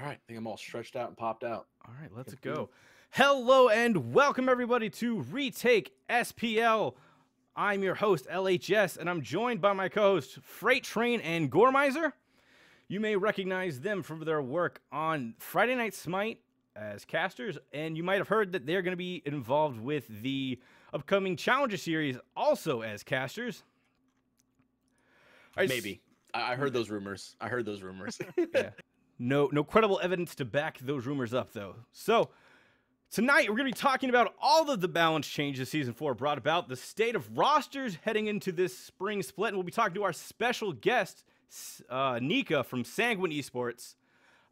All right, I think I'm all stretched out and popped out. All right, let's go. Hello and welcome everybody to Retake SPL. I'm your host, LHS, and I'm joined by my co-hosts, Freight Train and GoreMiser. You may recognize them from their work on Friday Night Smite as casters, and you might have heard that they're going to be involved with the upcoming Challenger Series also as casters. Maybe. I heard those rumors. Yeah. No credible evidence to back those rumors up, though. So, tonight we're going to be talking about all of the balance changes Season 4 brought about, the state of rosters heading into this spring split, and we'll be talking to our special guest, Nika from Sanguine Esports.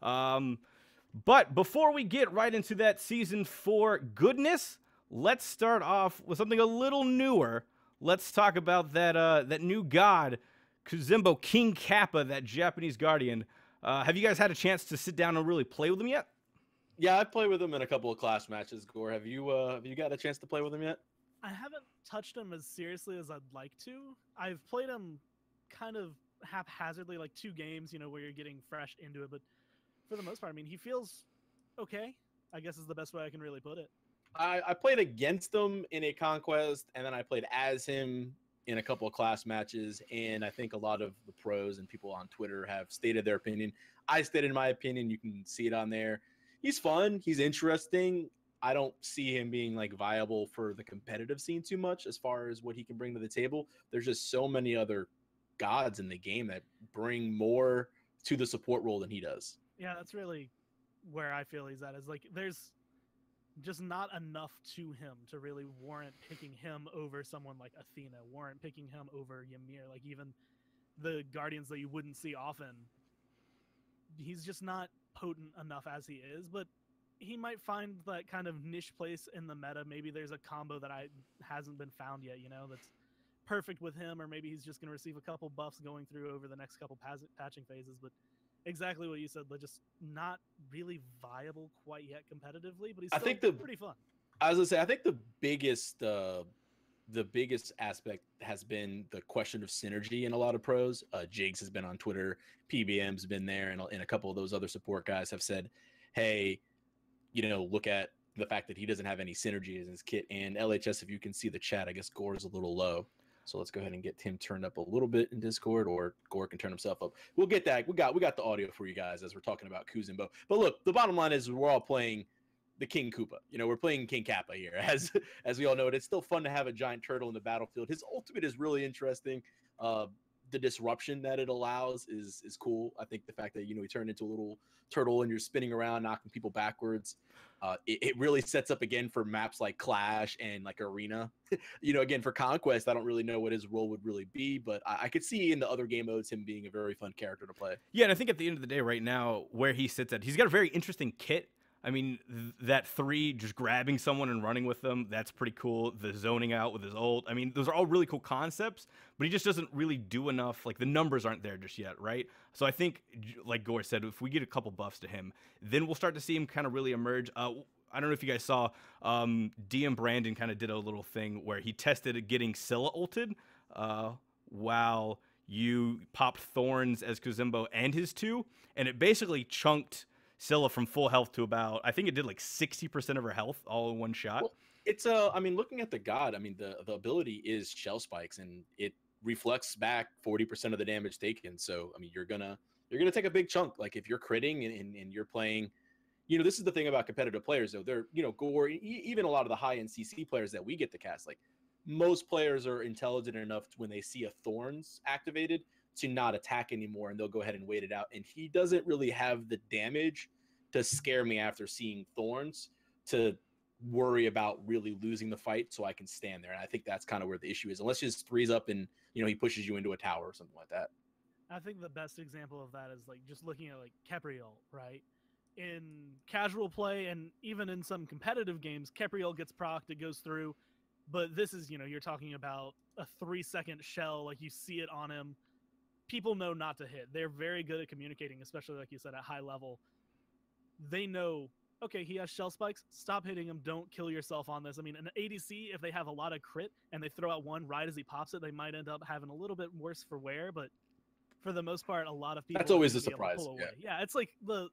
But before we get right into that Season 4 goodness, let's start off with something a little newer. Let's talk about that new god, Kuzembo King Kappa, that Japanese guardian. Have you guys had a chance to sit down and really play with him yet? Yeah, I played with him in a couple of class matches. Gore, have you got a chance to play with him yet? I haven't touched him as seriously as I'd like to. I've played him kind of haphazardly, like 2 games, where you're getting fresh into it. But for the most part, I mean, he feels okay, I guess is the best way I can really put it. I played against him in a conquest, and then I played as him in a couple of class matches, and I think a lot of the pros and people on Twitter have stated their opinion. I stated my opinion. You can see it on there. He's fun. He's interesting. I don't see him being like viable for the competitive scene too much as far as what he can bring to the table. There's just so many other gods in the game that bring more to the support role than he does. Yeah, that's really where I feel he's at. Is like there's just not enough to him to really warrant picking him over someone like Athena, warrant picking him over Ymir, like even the Guardians that you wouldn't see often. He's just not potent enough as he is, but he might find that kind of niche place in the meta. Maybe there's a combo that hasn't been found yet, that's perfect with him, or maybe he's just going to receive a couple buffs going through over the next couple patching phases, but exactly what you said. They're just not really viable quite yet competitively, but he's still pretty fun. I was gonna say, I think the biggest aspect has been the question of synergy in a lot of pros. Jigs has been on Twitter, PBM's been there, and a couple of those other support guys have said, hey, look at the fact that he doesn't have any synergy in his kit. And LHS, if you can see the chat, I guess Gore is a little low. So let's go ahead and get him turned up a little bit in Discord, or Gore can turn himself up. We'll get that. We got the audio for you guys as we're talking about Kuzembo. But look, the bottom line is we're all playing the King Koopa. We're playing King Kappa here, as we all know it. It's still fun to have a giant turtle in the battlefield. His ultimate is really interesting. The disruption that it allows is cool. I think the fact that he turned into a little turtle and you're spinning around, knocking people backwards. It really sets up again for maps like Clash and like Arena. Again, for Conquest, I don't really know what his role would really be, but I could see in the other game modes him being a very fun character to play. Yeah, and I think at the end of the day right now, where he sits at, he's got a very interesting kit. I mean, that 3, just grabbing someone and running with them, that's pretty cool. The zoning out with his ult, I mean, those are all really cool concepts, but he just doesn't really do enough. Like, the numbers aren't there just yet, right? So I think, like Gore said, if we get a couple buffs to him, then we'll start to see him kind of really emerge. I don't know if you guys saw, DM Brandon kind of did a little thing where he tested getting Scylla ulted while you popped Thorns as Kuzembo and his 2, and it basically chunked Scylla from full health to about, I think it did like 60% of her health all in one shot. Well, it's I mean, looking at the god, I mean, the ability is shell spikes, and it reflects back 40% of the damage taken. So I mean, you're gonna take a big chunk. Like if you're critting and you're playing, this is the thing about competitive players though. They're Gore, even a lot of the high end CC players that we get to cast, like most players are intelligent enough when they see a Thorns activated to not attack anymore, and they'll go ahead and wait it out. And he doesn't really have the damage to scare me after seeing Thorns to worry about really losing the fight, so I can stand there. And I think that's kind of where the issue is. Unless he just threes up and he pushes you into a tower or something like that. I think the best example of that is like just looking at like Kepriel, right? In casual play and even in some competitive games, Kepriel gets procced, it goes through. But this is, you're talking about a 3-second shell, like you see it on him. People know not to hit. They're very good at communicating, especially like you said, at high level. They know, okay, he has shell spikes, stop hitting him, don't kill yourself on this. I mean, an ADC, if they have a lot of crit and they throw out one right as he pops it, they might end up having a little bit worse for wear, but for the most part, a lot of people... That's always a surprise. Yeah, it's like the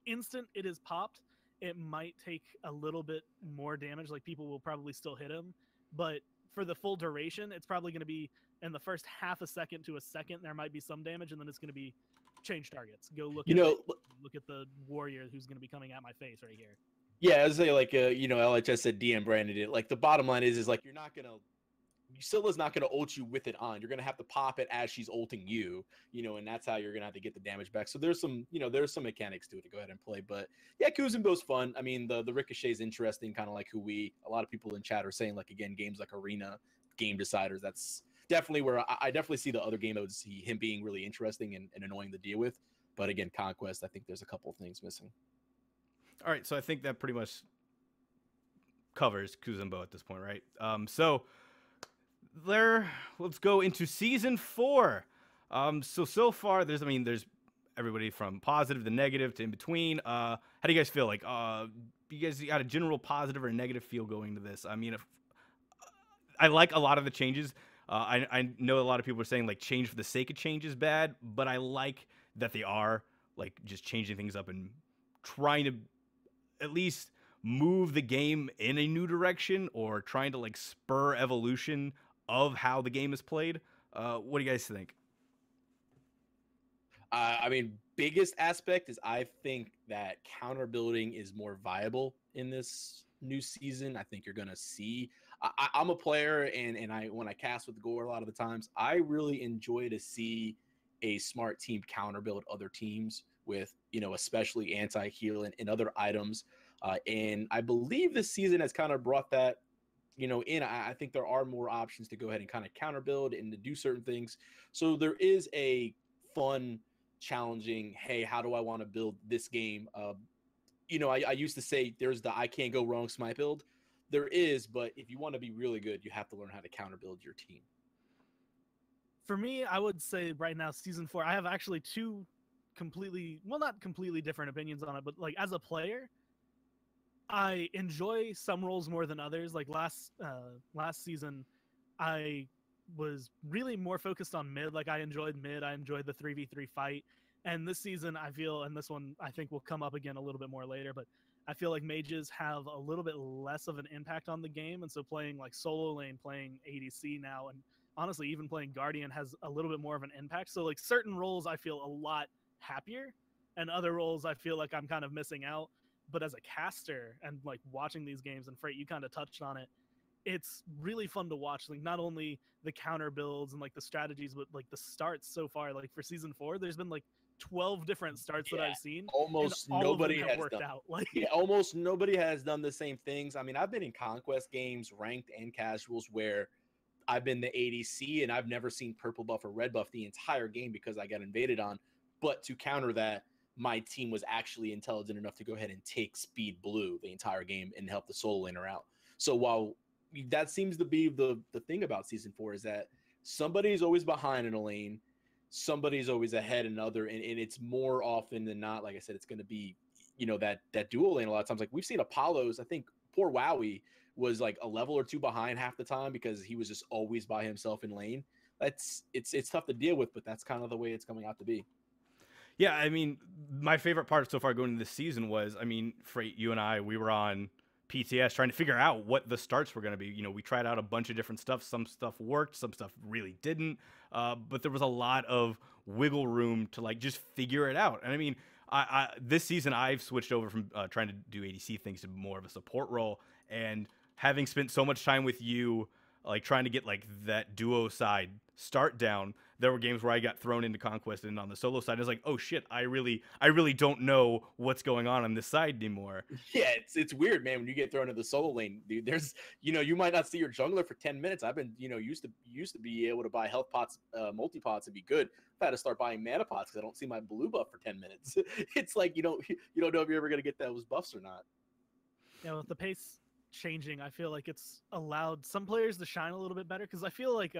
instant it is popped, it might take a little bit more damage. Like people will probably still hit him, but for the full duration, it's probably going to be in the first half a second to a second. There might be some damage, and then it's going to be change targets. Go look at the warrior who's going to be coming at my face right here. Yeah, I was say like LHS said DM branded it. Like the bottom line is like you're not gonna Scylla's not gonna ult you with it on. You're gonna have to pop it as she's ulting you, and that's how you're gonna have to get the damage back. So there's some mechanics to it to go ahead and play. But yeah, Kuzenbo's fun. I mean, the ricochet is interesting, kind of like a lot of people in chat are saying, like, again, games like Arena, game deciders, that's definitely where I definitely see the other game. I would see him being really interesting and annoying to deal with. But again, Conquest, I think there's a couple of things missing. All right, so I think that pretty much covers Kuzenbo at this point, right? So let's go into season 4. So far there's everybody from positive to negative to in between. How do you guys feel? Like, you guys got a general positive or negative feel going to this? I mean, I like a lot of the changes. I know a lot of people are saying like change for the sake of change is bad, but I like that they are like just changing things up and trying to at least move the game in a new direction, or trying to like spur evolution of how the game is played. What do you guys think? I mean, biggest aspect is I think that counter building is more viable in this new season. I think you're gonna see. I'm a player, and when I cast with Gore a lot of the times, I really enjoy to see a smart team counter build other teams with, especially anti-heal and other items. And I believe this season has kind of brought that, in. I think there are more options to go ahead and kind of counter build and to do certain things. So there is a fun, challenging, hey, how do I want to build this game? I used to say there's the I can't go wrong Smite build. There is, but if you want to be really good, you have to learn how to counter build your team. For me, I would say right now, season 4, I have actually two not completely different opinions on it, but like as a player, I enjoy some roles more than others. Like last season, I was really more focused on mid. Like I enjoyed mid. I enjoyed the 3v3 fight. And this season, I feel, and this one I think will come up again a little bit more later, but I feel like mages have a little bit less of an impact on the game. And so playing like solo lane, playing ADC now, and honestly, even playing Guardian has a little bit more of an impact. So like certain roles I feel a lot happier, and other roles I feel like I'm kind of missing out. But as a caster and like watching these games, and Freight, you kind of touched on it, it's really fun to watch. Like not only the counter builds and like the strategies, but like the starts so far. Like for season 4, there's been like 12 different starts that I've seen. Almost nobody has worked out. Like almost nobody has done the same things. I mean, I've been in conquest games, ranked and casuals, where I've been the ADC and I've never seen purple buff or red buff the entire game because I got invaded on. But to counter that, my team was actually intelligent enough to go ahead and take speed blue the entire game and help the solo laner out. So while that seems to be the thing about season 4 is that somebody's always behind in a lane, somebody's always ahead in another, and it's more often than not, like I said, it's going to be, that dual lane a lot of times. Like we've seen Apollo's, I think poor Wowie was like a level or two behind half the time because he was just always by himself in lane. It's tough to deal with, but that's kind of the way it's coming out to be. Yeah, I mean, my favorite part so far going into this season was, I mean, Freight, you and I, we were on PTS trying to figure out what the starts were going to be. We tried out a bunch of different stuff. Some stuff worked, some stuff really didn't. But there was a lot of wiggle room to like just figure it out. And I mean, I this season I've switched over from trying to do ADC things to more of a support role. And having spent so much time with you, like trying to get like that duo side start down, there were games where I got thrown into conquest, and on the solo side I was like, oh shit, I really don't know what's going on this side anymore. Yeah, it's weird, man, when you get thrown into the solo lane, dude. There's you might not see your jungler for 10 minutes. I've been used to be able to buy health pots, multi pots and be good. I've had to start buying mana pots because I don't see my blue buff for 10 minutes. It's like you don't know if you're ever gonna get those buffs or not. Yeah, with the pace changing, I feel like it's allowed some players to shine a little bit better, because I feel like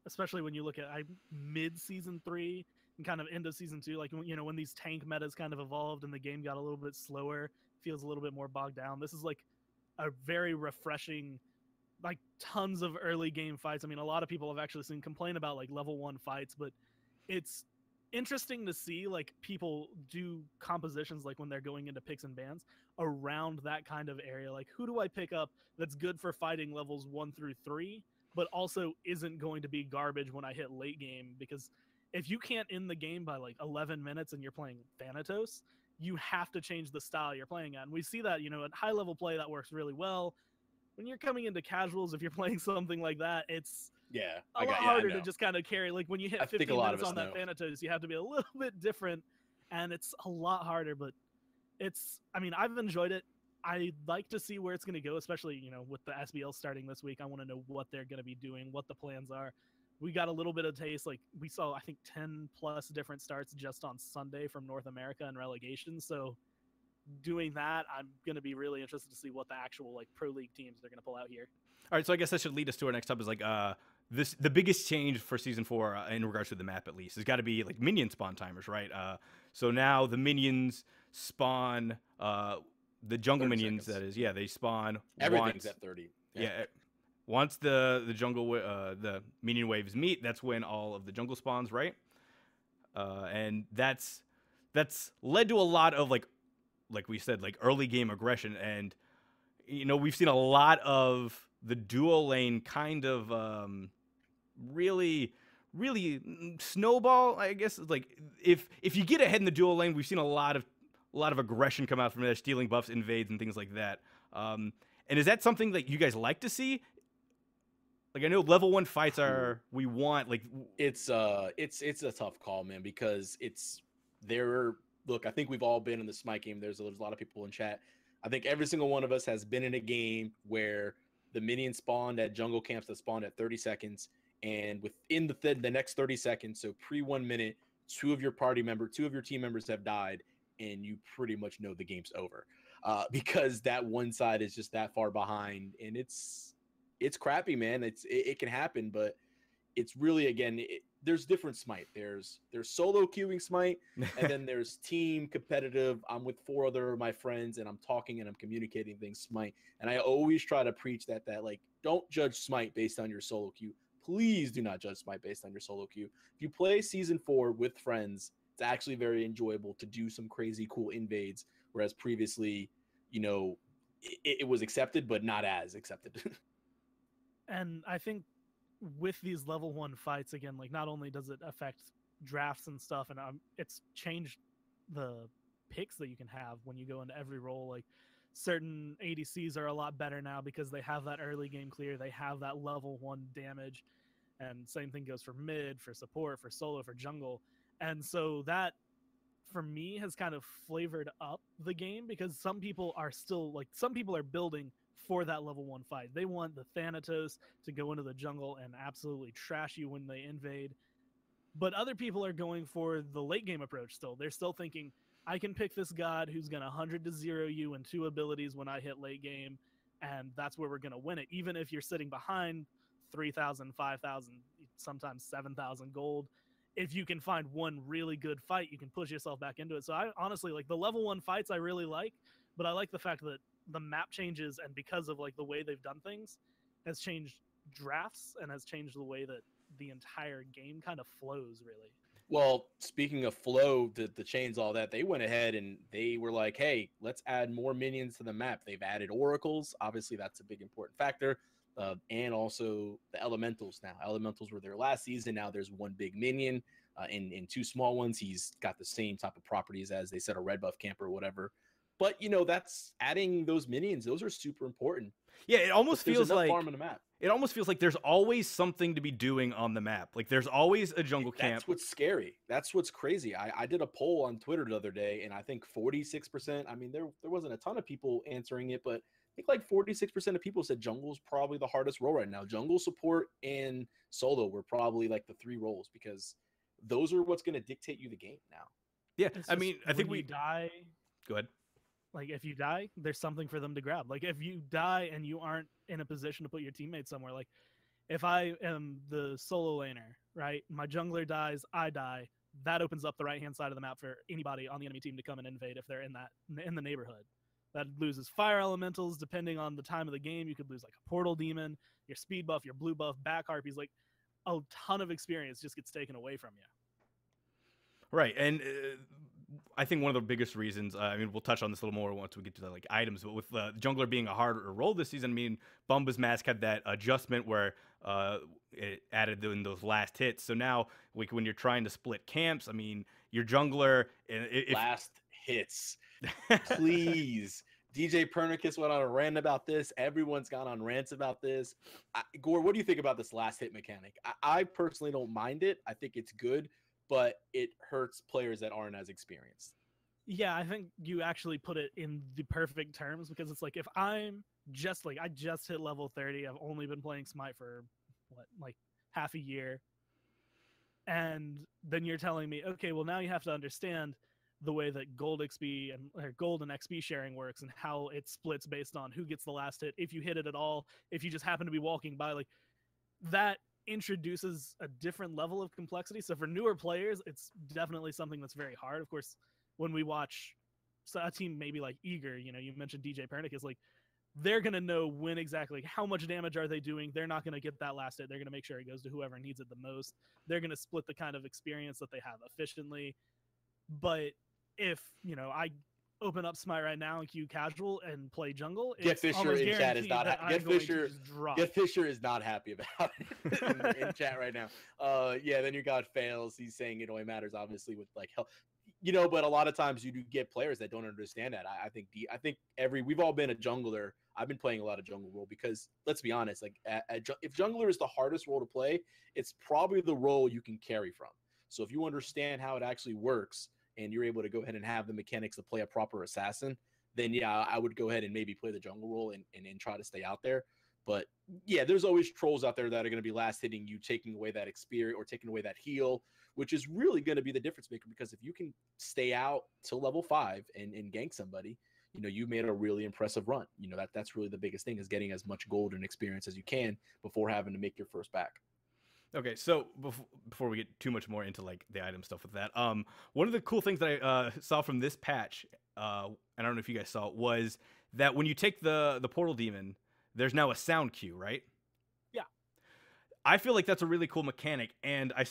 especially when you look at mid season 3 and kind of end of season 2, like when these tank metas kind of evolved and the game got a little bit slower, feels a little bit more bogged down. This is like a very refreshing, like tons of early game fights. I mean, a lot of people have actually seen complain about like level 1 fights, but it's interesting to see like people do compositions like when they're going into picks and bans around that kind of area. Like, who do I pick up that's good for fighting levels 1 through 3, but also isn't going to be garbage when I hit late game? Because if you can't end the game by like 11 minutes and you're playing Thanatos, you have to change the style you're playing at. And we see that, you know, at high level play that works really well. When you're coming into casuals, if you're playing something like that, it's a lot harder to just kind of carry. Like when you hit 15 minutes on that Thanatos, you have to be a little bit different, and it's a lot harder. But it's, I mean, I've enjoyed it. I'd like to see where it's going to go, especially, you know, with the SPL starting this week. I want to know what they're going to be doing, what the plans are. We got a little bit of taste. Like we saw, I think 10 plus different starts just on Sunday from North America and relegation. So doing that, I'm going to be really interested to see what the actual like pro league teams they're going to pull out here. All right, so I guess that should lead us to our next up is like the biggest change for season 4 in regards to the map at least has got to be like minion spawn timers, right? So now the minions spawn the jungle minions seconds. That is, they spawn. Everything's at 30. Yeah. Once the jungle the minion waves meet, that's when all of the jungle spawns, right? And that's led to a lot of like we said, like early game aggression, and you know we've seen a lot of the duo lane kind of really snowball. I guess it's like if you get ahead in the duo lane, we've seen a lot of aggression come out from there, stealing buffs, invades, and things like that. And is that something that you guys like to see? Like I know level 1 fights are we want like it's a tough call, man, because look, I think we've all been in the Smite game. There's a lot of people in chat. I think every single one of us has been in a game where the minions spawned at jungle camps that spawned at 30 seconds, and within the next 30 seconds, so pre 1 minute, 2 of your team members have died, and you pretty much know the game's over, because that one side is just that far behind, and it's crappy, man. It can happen, but it's really, again, there's different Smite. There's solo queuing Smite, and then there's team competitive. I'm with 4 other of my friends, and I'm talking and I'm communicating things Smite. And I always try to preach that like, don't judge Smite based on your solo queue. Please do not judge Smite based on your solo queue. If you play Season 4 with friends, it's actually very enjoyable to do some crazy cool invades, whereas previously, you know, it was accepted, but not as accepted. And I think with these level 1 fights, again, like not only does it affect drafts and stuff, and it's changed the picks that you can have when you go into every role. Like certain ADCs are a lot better now because they have that early game clear, they have that level 1 damage, and same thing goes for mid, for support, for solo, for jungle. And so that for me has kind of flavored up the game, because some people are building for that level 1 fight. They want the Thanatos to go into the jungle and absolutely trash you when they invade. But other people are going for the late game approach still. They're still thinking, I can pick this god who's going to 100 to 0 you and 2 abilities when I hit late game, and that's where we're going to win it. Even if you're sitting behind 3,000, 5,000, sometimes 7,000 gold, if you can find one really good fight, you can push yourself back into it. So I honestly, like the level 1 fights I really like, but I like the fact that the map changes, and because of like the way they've done things, has changed drafts and has changed the way that the entire game kind of flows, really. Well, speaking of flow, to change all that, they went ahead and they were like, hey, let's add more minions to the map. They've added oracles. Obviously, that's a big important factor. And also the elementals now. Elementals were there last season. Now there's 1 big minion and 2 small ones. He's got the same type of properties as, they said, a red buff camper or whatever. But, you know, that's adding those minions. Those are super important. Yeah, it almost feels like farm on the map. It almost feels like there's always something to be doing on the map. Like there's always a jungle camp. That's what's scary. That's what's crazy. I did a poll on Twitter the other day, and I think 46%, I mean, there wasn't a ton of people answering it, but I think like 46% of people said jungle's probably the hardest role right now. Jungle, support, and solo were probably like the 3 roles, because those are what's going to dictate you the game now. Yeah, I mean, I think we die. Go ahead. Like if you die, there's something for them to grab. Like if you die and you aren't in a position to put your teammates somewhere, like if I am the solo laner, right? My jungler dies, I die. That opens up the right-hand side of the map for anybody on the enemy team to come and invade if they're in the neighborhood. That loses fire elementals depending on the time of the game. You could lose like a portal demon, your speed buff, your blue buff, back harpies. Like a ton of experience just gets taken away from you. Right, and I think one of the biggest reasons, I mean, we'll touch on this a little more once we get to the like items, but with jungler being a harder role this season, I mean, Bumba's Mask had that adjustment where it added in those last hits. So now, like when you're trying to split camps, I mean, your jungler last hits, please. DJ Pernicus went on a rant about this. Everyone's gone on rants about this. Gore, what do you think about this last hit mechanic? I personally don't mind it. I think it's good, but it hurts players that aren't as experienced. Yeah, I think you actually put it in the perfect terms, because it's like, if I'm just like, I just hit level 30, I've only been playing Smite for like half a year, and then you're telling me, okay, well now you have to understand the way that gold XP and gold and XP sharing works, and how it splits based on who gets the last hit, if you hit it at all, if you just happen to be walking by. Like, that introduces a different level of complexity. So for newer players, it's definitely something that's very hard. Of course, when we watch a team maybe like Eager, you mentioned DJ Pernicus, like, they're going to know when exactly, how much damage are they doing. They're not going to get that last hit. They're going to make sure it goes to whoever needs it the most. They're going to split the kind of experience that they have efficiently. But if, I open up Smite right now and queue casual and play jungle, Get Fisher in chat is not Get Fisher is not happy about it in chat right now. Yeah, then you got Fails. He's saying it only matters obviously with like health. But a lot of times you do get players that don't understand that. I think we've all been a jungler. I've been playing a lot of jungle role because, let's be honest, like if jungler is the hardest role to play, it's probably the role you can carry from. So if you understand how it actually works and you're able to go ahead and have the mechanics to play a proper assassin, then yeah, I would go ahead and maybe play the jungle role and try to stay out there. But yeah, there's always trolls out there that are going to be last hitting you, taking away that experience or taking away that heal, which is really going to be the difference maker. Because if you can stay out till level 5 and gank somebody, you made a really impressive run. That's really the biggest thing, is getting as much gold and experience as you can before having to make your first back. Okay, so before we get too much more into like the item stuff with that, one of the cool things that I saw from this patch, and I don't know if you guys saw it, was that when you take the portal demon, there's now a sound cue, right? Yeah. I feel like that's a really cool mechanic, and I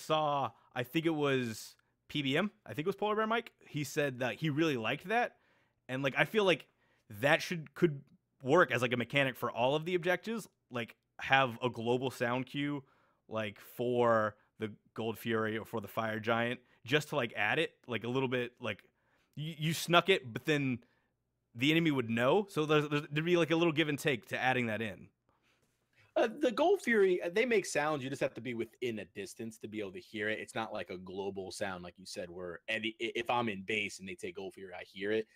think it was PBM, I think it was Polar Bear Mike, he said that he really liked that, and like I feel like that could work as like a mechanic for all of the objectives, like have a global sound cue like for the Gold Fury or for the Fire Giant, just to like add it like a little bit, like you snuck it, but then the enemy would know. So there'd be like a little give and take to adding that in. The Gold Fury, they make sounds. You just have to be within a distance to be able to hear it. It's not like a global sound, like you said, where if I'm in base and they take Gold Fury, I hear it.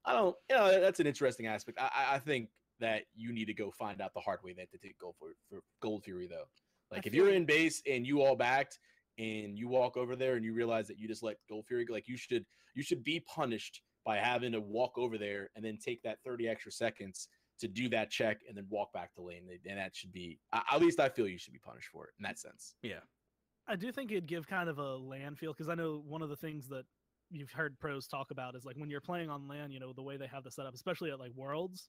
I don't, that's an interesting aspect. I think that you need to go find out the hard way that to take Gold for Gold Fury, though. Like if you're in base and you all backed and you walk over there and you realize that you just let Gold Fury go, like you should be punished by having to walk over there and then take that 30 extra seconds to do that check and then walk back to lane. And that should be, at least I feel you should be punished for it in that sense. Yeah. I do think it'd give kind of a LAN feel, because I know one of the things that you've heard pros talk about is like when you're playing on LAN, the way they have the setup, especially at like Worlds,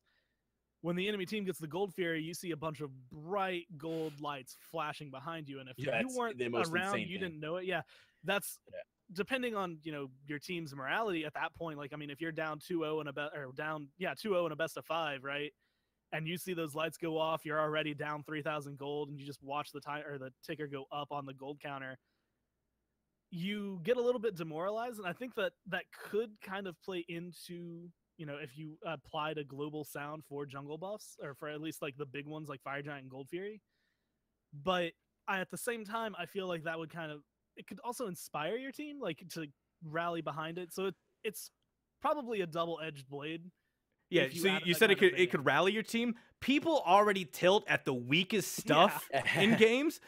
when the enemy team gets the Gold Fury, you see a bunch of bright gold lights flashing behind you, and if you weren't around, you didn't know it. Yeah, that's depending on your team's morality at that point. Like, I mean, if you're down 2-0 and 2-0 in a best of 5, right? And you see those lights go off, you're already down 3,000 gold, and you just watch the time or the ticker go up on the gold counter. You get a little bit demoralized, and I think that could kind of play into, if you applied a global sound for jungle buffs, or for at least like the big ones like Fire Giant and Gold Fury. But at the same time, I feel like that would it could also inspire your team, like to rally behind it. So it's probably a double-edged blade. Yeah, so you said it could rally your team. People already tilt at the weakest stuff in games.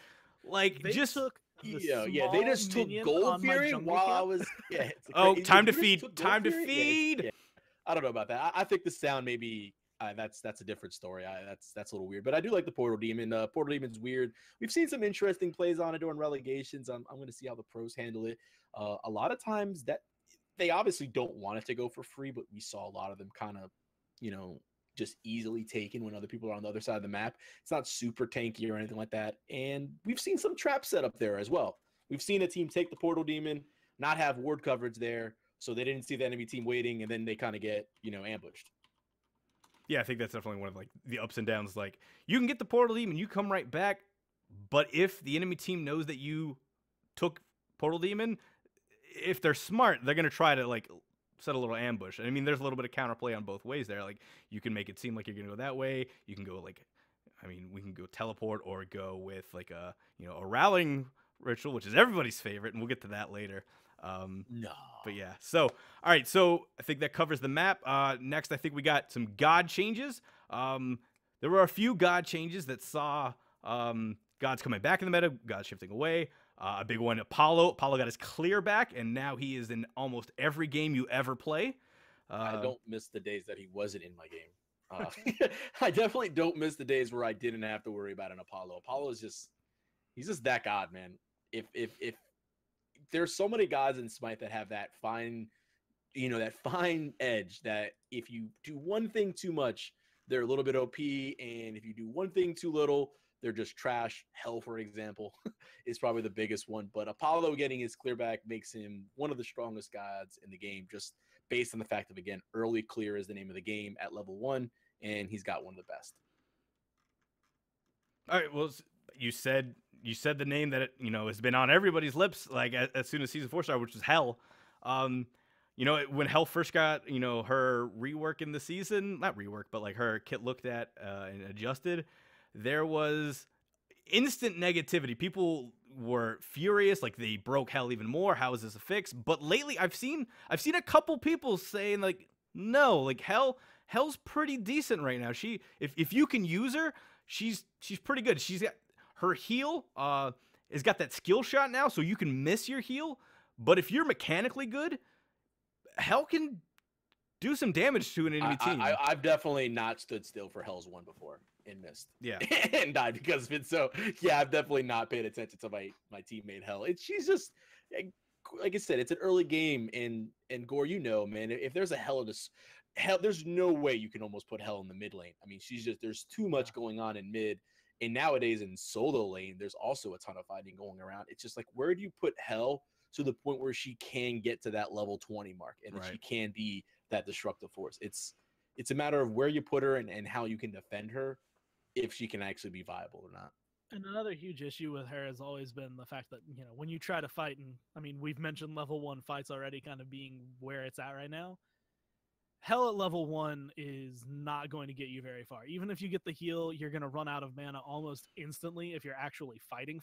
Like, they just took they just took Gold Fury while I was time to feed. Yeah. I don't know about that. I think the sound maybe that's a different story. That's a little weird, but I do like the Portal Demon. Portal Demon's weird. We've seen some interesting plays on it during relegations. I'm going to see how the pros handle it. A lot of times that they obviously don't want it to go for free, but we saw a lot of them kind of, just easily taken when other people are on the other side of the map. It's not super tanky or anything like that. And we've seen some traps set up there as well. We've seen a team take the Portal Demon, not have ward coverage there, so they didn't see the enemy team waiting, and then they kind of get, ambushed. Yeah, I think that's definitely one of like the ups and downs. Like you can get the portal demon, you come right back, but if the enemy team knows that you took portal demon, if they're smart, they're gonna try to like set a little ambush. I mean, there's a little bit of counterplay on both ways there. Like you can make it seem like you're gonna go that way. You can go like, I mean, we can go teleport or go with like a a rallying ritual, which is everybody's favorite, and we'll get to that later. No. But yeah, so all right, so I think that covers the map. Next, I think we got some god changes. There were a few god changes that saw gods coming back in the meta, gods shifting away. A big one, Apollo. Apollo got his clear back, and now he is in almost every game you ever play. I don't miss the days that he wasn't in my game. I definitely don't miss the days where I didn't have to worry about an Apollo. Apollo is he's just that god, man. If there's so many gods in Smite that have that fine, that fine edge that if you do one thing too much, they're a little bit OP, and if you do one thing too little, they're just trash. Hell, for example, is probably the biggest one. But Apollo getting his clear back makes him one of the strongest gods in the game, just based on the fact of, again, early clear is the name of the game at level 1, and he's got one of the best. All right, well, you said the name that has been on everybody's lips like as soon as season 4 started, which was Hell. When Hell first got her rework in the season, not rework, but like her kit looked at and adjusted, there was instant negativity. People were furious, like they broke Hell even more. How is this a fix? But lately, I've seen a couple people saying like, no, like Hell's pretty decent right now. If you can use her, she's pretty good. She's got her heal has got that skill shot now, so you can miss your heal. But if you're mechanically good, Hell can do some damage to an enemy team. I've definitely not stood still for Hell's 1 before and missed. Yeah. And died because of it. So yeah, I've definitely not paid attention to my teammate Hell. She's just like I said, it's an early game, and Gore, man, if there's a Hell there's no way you can almost put Hell in the mid lane. I mean, there's too much going on in mid. And nowadays in solo lane, there's also a ton of fighting going around. It's just like, where do you put Hell to the point where she can get to that level 20 mark and that she can be that destructive force? It's a matter of where you put her and how you can defend her, if she can actually be viable or not. And another huge issue with her has always been the fact that, when you try to fight, and I mean, we've mentioned level 1 fights already kind of being where it's at right now. Hell at level 1 is not going to get you very far. Even if you get the heal, you're going to run out of mana almost instantly if you're actually fighting.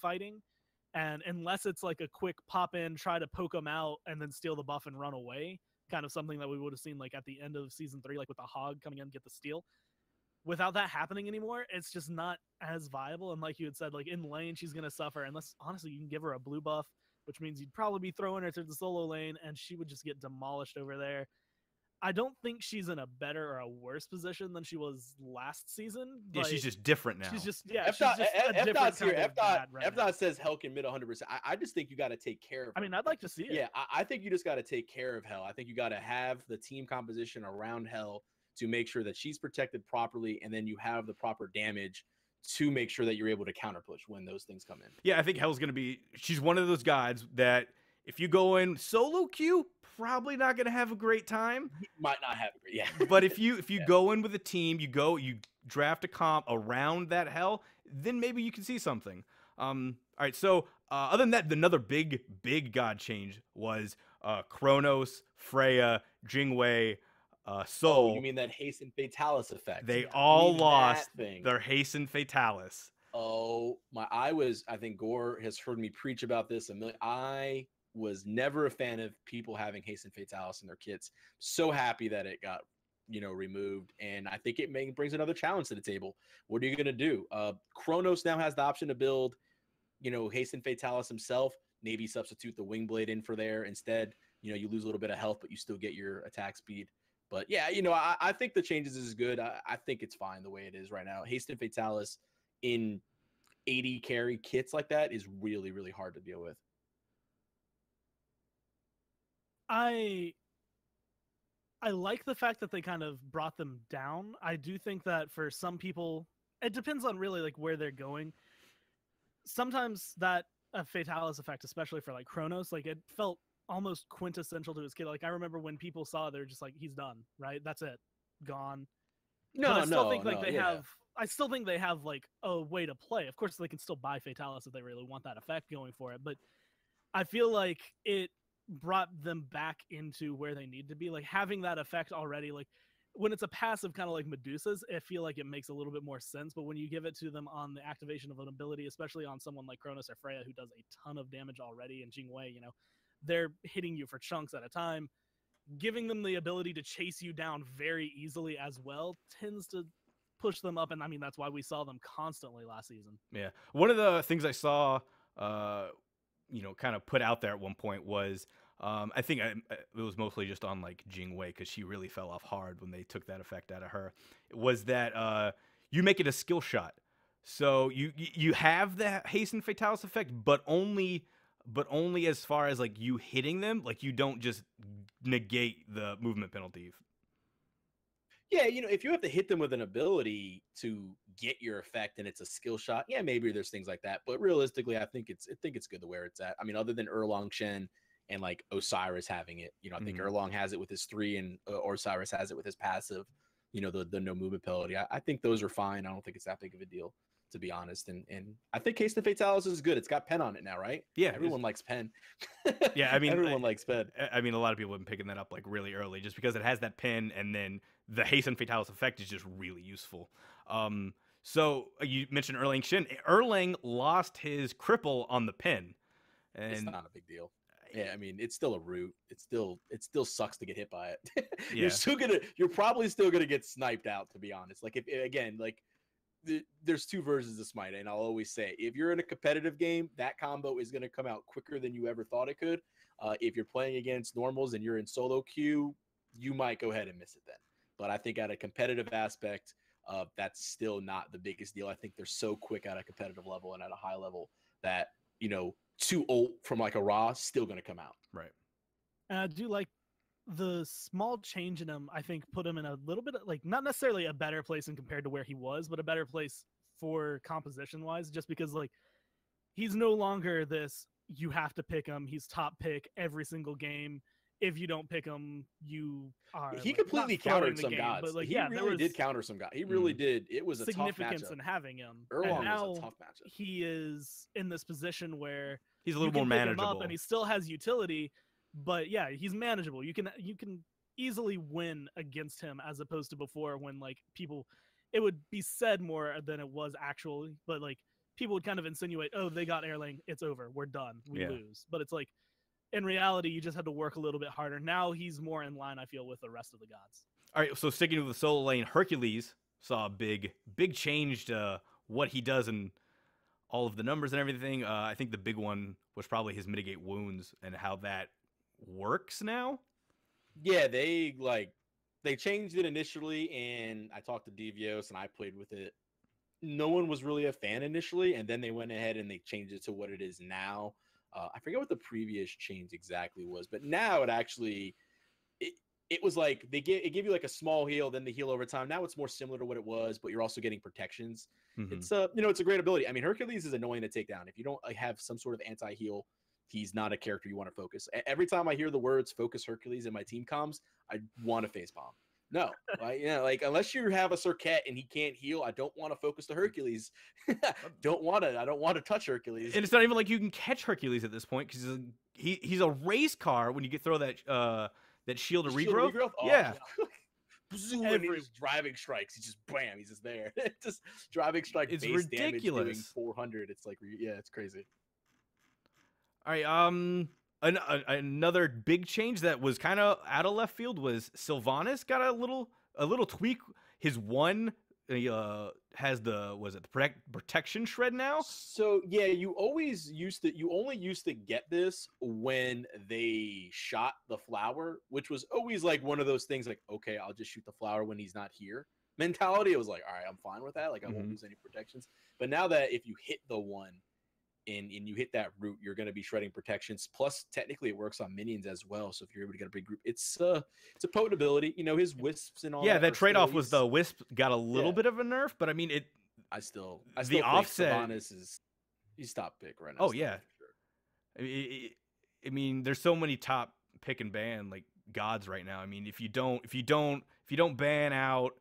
And unless it's like a quick pop in, try to poke them out, and then steal the buff and run away, kind of something that we would have seen like at the end of season 3, like with the Hog coming in and get the steal. Without that happening anymore, it's just not as viable. And like you had said, like in lane, she's going to suffer unless, honestly, you can give her a blue buff, which means you'd probably be throwing her to the solo lane, and she would just get demolished over there. I don't think she's in a better or a worse position than she was last season. Yeah, she's just different now. She's just F-Dot says Hell can mid 100%. I just think you got to take care of her. I mean, I'd like to see it. Yeah, I think you just got to take care of Hell. I think you got to have the team composition around Hell to make sure that she's protected properly, and then you have the proper damage to make sure that you're able to counter push when those things come in. Yeah, I think Hell's going to be... She's one of those guys that if you go in solo queue, probably not going to have a great time. You might not have a great... Yeah. But if you go in with a team, you draft a comp around that Hell, then maybe you can see something. All right, so other than that, another big god change was Kronos, Freya, Jingwei, Soul. Oh, you mean that Hasten Fatalis effect? They all lost their Hasten Fatalis. Oh, I think Gore has heard me preach about this a million. I was never a fan of people having Hasten Fatalis in their kits. So happy that it got, removed. And I think it brings another challenge to the table. What are you going to do? Kronos now has the option to build, Hasten Fatalis himself. Maybe substitute the Wingblade in for there. Instead, you lose a little bit of health, but you still get your attack speed. But yeah, I think the changes is good. I think it's fine the way it is right now. Hasten Fatalis in 80 carry kits like that is really, really hard to deal with. I like the fact that they kind of brought them down. I do think that for some people, it depends on really like where they're going. Sometimes that Fatalis effect, especially for like Kronos, like it felt almost quintessential to his kit. Like I remember when people saw it, they're just like, he's done, right? That's it, gone. But I still think like I still think they have like a way to play. Of course, they can still buy Fatalis if they really want that effect going for it. But I feel like it brought them back into where they need to be. Like having that effect already, like when it's a passive kind of like Medusa's, I feel like it makes a little bit more sense. But when you give it to them on the activation of an ability, especially on someone like Kronos or Freya, who does a ton of damage already, and Jingwei, you know, they're hitting you for chunks at a time. Giving them the ability to chase you down very easily as well tends to push them up. And I mean, that's why we saw them constantly last season. Yeah. One of the things I saw, you know, kind of put out there at one point was, I think it was mostly just on like Jingwei because she really fell off hard when they took that effect out of her. It was that you make it a skill shot, so you have that hasten fatalis effect, but only as far as like you hitting them. Like you don't just negate the movement penalty. Yeah, you know, if you have to hit them with an ability to get your effect and it's a skill shot, yeah, maybe there's things like that. But realistically, I think it's good to where it's at. I mean, other than Erlong Shen and like Osiris having it, you know, I think Erlong has it with his 3 and Osiris has it with his passive, you know, the no movement penalty. I think those are fine. I don't think it's that big of a deal, to be honest. And I think Case the Fatalis is good. It's got Pen on it now, right? Yeah. Everyone likes Pen. Yeah, I mean, everyone likes Pen. I mean, a lot of people have been picking that up like really early just because it has that Pen, and then the hasten fatalis effect is just really useful. So you mentioned Erlang Shin. Erlang lost his cripple on the Pen. And it's not a big deal. Yeah, I mean, it's still a root. It still sucks to get hit by it. Yeah. You're probably still gonna get sniped out, to be honest. Like if again, like there's 2 versions of Smite, and I'll always say, if you're in a competitive game, that combo is gonna come out quicker than you ever thought it could. If you're playing against normals and you're in solo queue, you might go ahead and miss it then. But I think at a competitive aspect, that's still not the biggest deal. I think they're so quick at a competitive level and at a high level that, you know, 2 ult from like a Raw still going to come out. Right. I do like the small change in him. I think put him in a little bit of, like, not necessarily a better place in compared to where he was, but a better place for composition wise, just because like he's no longer this, you have to pick him. He's top pick every single game. If you don't pick him, you are. He like, completely countered some gods. But like, he really did counter some guys. He really did. It was a significance tough matchup in having him. Erlong was a tough matchup. He is in this position where he's a little more manageable, him up and he still has utility. But yeah, he's manageable. You can easily win against him as opposed to before when like people, it would be said more than it was actually. But like people would kind of insinuate, oh, they got Erlang, it's over, we're done, we lose. But it's like, in reality, you just had to work a little bit harder. Now he's more in line, I feel, with the rest of the gods. All right, so sticking with the solo lane, Hercules saw a big change to what he does and all of the numbers and everything. I think the big one was probably his mitigate wounds and how that works now. Yeah, they changed it initially, and I talked to Devios and I played with it. No one was really a fan initially, and then they went ahead and they changed it to what it is now. I forget what the previous change exactly was, but now it actually, it was like it gave you like a small heal, then the heal over time. Now it's more similar to what it was, but you're also getting protections. It's you know, it's a great ability. I mean, Hercules is annoying to take down. If you don't have some sort of anti-heal, he's not a character you want to focus. Every time I hear the words "focus Hercules" in my team comms, I want to facepalm. No, like unless you have a Circuit and he can't heal, I don't want to focus the Hercules. I don't want to touch Hercules. And it's not even like you can catch Hercules at this point because he's a race car when you throw that shield of regrowth. Oh, yeah. Every driving strikes, he's just bam, he's just there. Just driving strike. It's base ridiculous. Damage doing 400. It's like, yeah, it's crazy. All right. Another big change that was kind of out of left field was Sylvanas got a little tweak. His one has the protection shred now. So yeah, you only used to get this when they shot the flower, which was always like one of those things like, okay, I'll just shoot the flower when he's not here mentality. It was like, all right, I'm fine with that. Like I won't lose any protections. But now that if you hit the one and you hit that root, you're going to be shredding protections. Plus, technically, it works on minions as well. So if you're able to get a big group, it's a potent ability. You know, his wisps and all. Yeah, that trade-off was the wisp got a little bit of a nerf, but I mean, I still the offset Sylvanas is he's top pick right now. Oh yeah, sure. I mean, there's so many top pick and ban like gods right now. I mean, if you don't ban out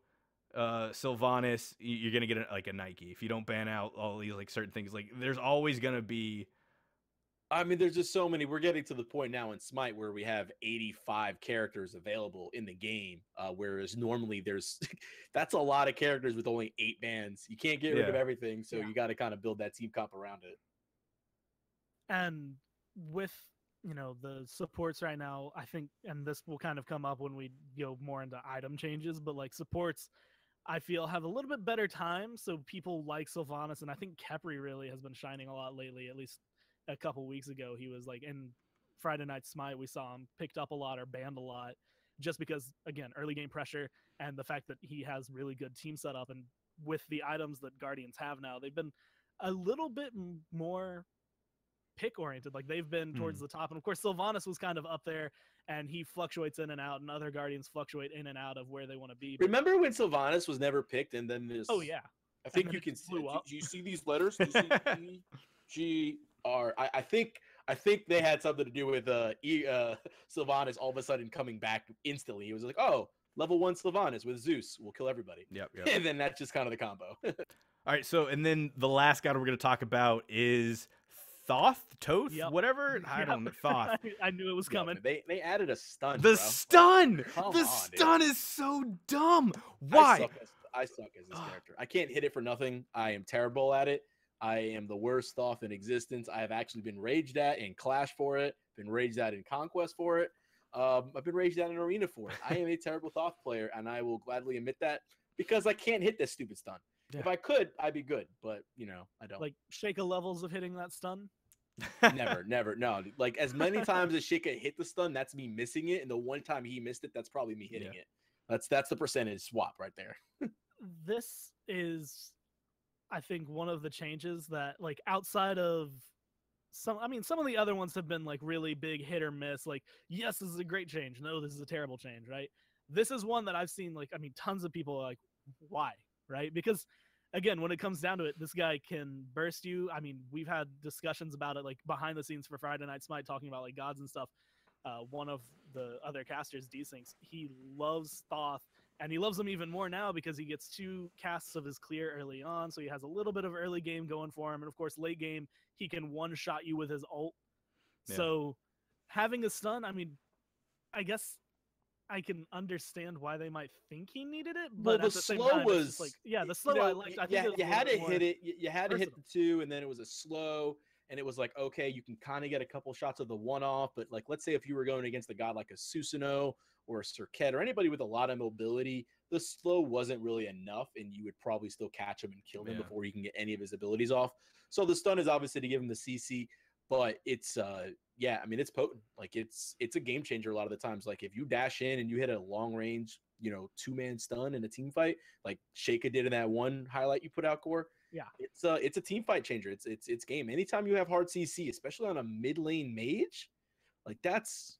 Sylvanas, you're gonna get like a Nike. If you don't ban out all these like certain things, like there's always gonna be. I mean, there's just so many. We're getting to the point now in Smite where we have 85 characters available in the game, whereas normally there's that's a lot of characters with only 8 bans. You can't get rid of everything, so you got to kind of build that team comp around it. And with the supports right now, I think, and this will kind of come up when we go more into item changes, but like supports, I feel have a little bit better time. So people like Sylvanas, and I think Khepri really has been shining a lot lately. At least a couple weeks ago, he was like in Friday Night Smite. We saw him picked up a lot or banned a lot, just because again early game pressure and the fact that he has really good team setup, and with the items that Guardians have now, they've been a little bit more pick oriented. Like they've been towards the top, and of course Sylvanas was kind of up there, and he fluctuates in and out, and other Guardians fluctuate in and out of where they want to be. Remember when Sylvanas was never picked, and then this? Oh yeah, I think you can see. Do you see these letters? Do you see G-R? I think they had something to do with Sylvanas all of a sudden coming back instantly. He was like, oh, level 1 Sylvanas with Zeus will kill everybody. Yep. And then that's just kind of the combo. All right, so and then the last god we're going to talk about is Thoth, whatever. I don't know. Thoth. I knew it was coming. They added a stun. The stun. Come the on, stun dude. is so dumb. Why? I suck as this character. I can't hit it for nothing. I am terrible at it. I am the worst Thoth in existence. I have actually been raged at in Clash for it. Been raged at in Conquest for it. I've been raged at in Arena for it. I am a terrible Thoth player, and I will gladly admit that because I can't hit this stupid stun. Yeah. If I could, I'd be good, but I don't. Like Sheikah levels of hitting that stun? Never. No, like as many times as Sheikah hit the stun, that's me missing it, and the one time he missed it, that's probably me hitting it. That's the percentage swap right there. This is, I think, one of the changes that, like, outside of some of the other ones have been like really big hit or miss. Like, yes, this is a great change. No, this is a terrible change, right? This is one that I've seen, like, tons of people are like, why, right? Because again, when it comes down to it, this guy can burst you. We've had discussions about it, like behind the scenes for Friday Night Smite, talking about like gods and stuff. One of the other casters, Desyncs, he loves Thoth, and he loves him even more now because he gets 2 casts of his clear early on, so he has a little bit of early game going for him, and of course late game he can one-shot you with his ult. Yeah. So having a stun, I guess I can understand why they might think he needed it, but the slow was like, the slow I liked. I think you had to hit it. You had to hit the 2, and then it was a slow, and it was like, okay, you can kind of get a couple shots of the one off, but like, let's say if you were going against a god like a Susanoo or a Serket or anybody with a lot of mobility, the slow wasn't really enough, and you would probably still catch him and kill him before he can get any of his abilities off. So the stun is obviously to give him the CC, but it's it's potent. Like it's a game changer a lot of the times. Like if you dash in and you hit a long range, 2-man stun in a team fight, like Sheikah did in that one highlight you put out, Gore. Yeah, it's a team fight changer. It's game. Anytime you have hard CC, especially on a mid lane mage, like that's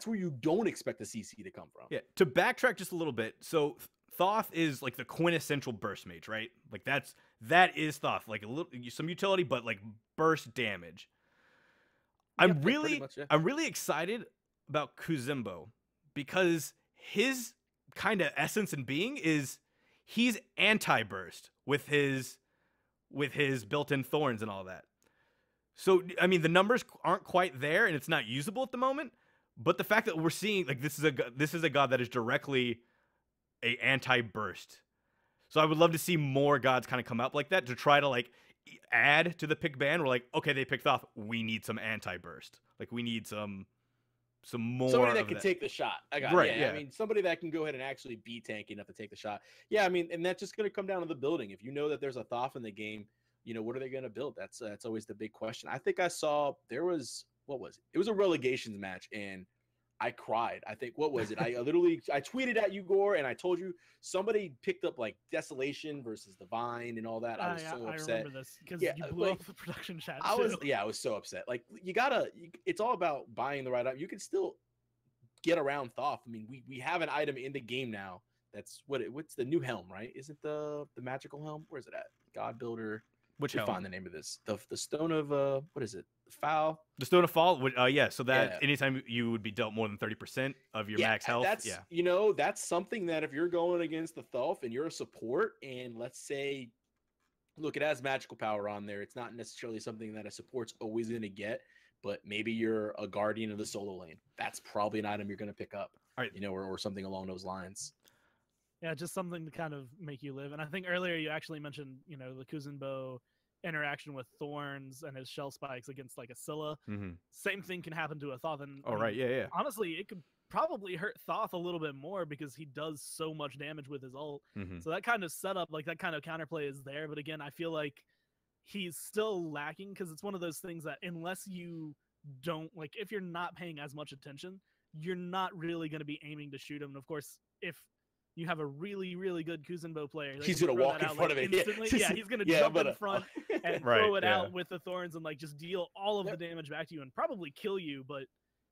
where you don't expect the CC to come from. Yeah. To backtrack just a little bit, so Thoth is like the quintessential burst mage, right? Like that is Thoth, like a little some utility, but like burst damage. I'm really excited about Kuzimbo because his kind of essence and being is he's anti-burst with his built-in thorns and all that. So the numbers aren't quite there and it's not usable at the moment, but the fact that we're seeing like this is a god that is directly a anti-burst. So I would love to see more gods kind of come up like that to try to like add to the pick ban. We're like, okay, they picked off. We need some anti-burst. Like we need some more. Somebody that can take the shot. I got it. Yeah. Somebody that can go ahead and actually be tanky enough to take the shot. Yeah, and that's just going to come down to the building. If you know that there's a Thoth in the game, what are they going to build? That's always the big question. I think I saw there was it was a relegations match and I cried. I think, what was it? I tweeted at you, Gore, and I told you somebody picked up like Desolation versus Divine and all that. I was so upset. I remember this because you blew up the production chat. I was so upset. Like it's all about buying the right item. You can still get around Thoth. We have an item in the game now. That's what's the new helm, right? Isn't the magical helm? Where's it at? God Builder. Which helm? Find the name of this. The Stone of what is it? The Foul. The Stone of Fall. Yeah. So that anytime you would be dealt more than 30% of your max health. That's that's something that if you're going against the Thulf and you're a support, and let's say, look, it has magical power on there. It's not necessarily something that a support's always going to get, but maybe you're a guardian of the solo lane. That's probably an item you're going to pick up. All right. Or something along those lines. Yeah, just something to kind of make you live. And I think earlier you actually mentioned, the Kuzenbo interaction with Thorns and his shell spikes against like a Scylla. Same thing can happen to a Thoth. And yeah. Honestly, it could probably hurt Thoth a little bit more because he does so much damage with his ult. So that kind of setup, like that kind of counterplay is there. But again, I feel like he's still lacking because it's one of those things that unless you don't, like, if you're not paying as much attention, you're not really going to be aiming to shoot him. And of course, if you have a really, really good Kuzenbo player, like, he's going to walk in front of it. Instantly. Yeah, he's going to jump in front and throw it out with the Thorns and like just deal all of the damage back to you and probably kill you. But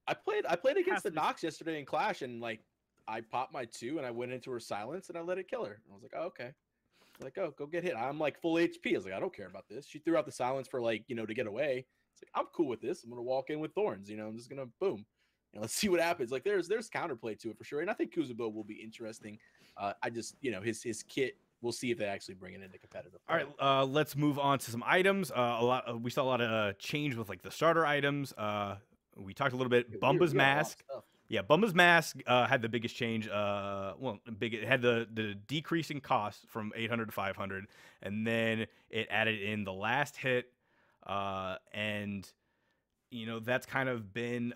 I played against the Nox yesterday in Clash, and like I popped my 2 and I went into her silence and I let it kill her. And I was like, oh, okay. Like, oh, go get hit. I'm like full HP. I was like, I don't care about this. She threw out the silence for like, to get away. It's like, I'm cool with this. I'm going to walk in with Thorns, I'm just going to boom. Let's see what happens. Like there's counterplay to it for sure. And I think Kuzenbo will be interesting. I just, his kit, we'll see if they actually bring it into competitive play. All right, let's move on to some items. We saw a lot of change with like the starter items. We talked a little bit. Bumba's Mask. Yeah, Bumba's Mask had the biggest change. It had the decreasing cost from 800 to 500, and then it added in the last hit, and that's kind of been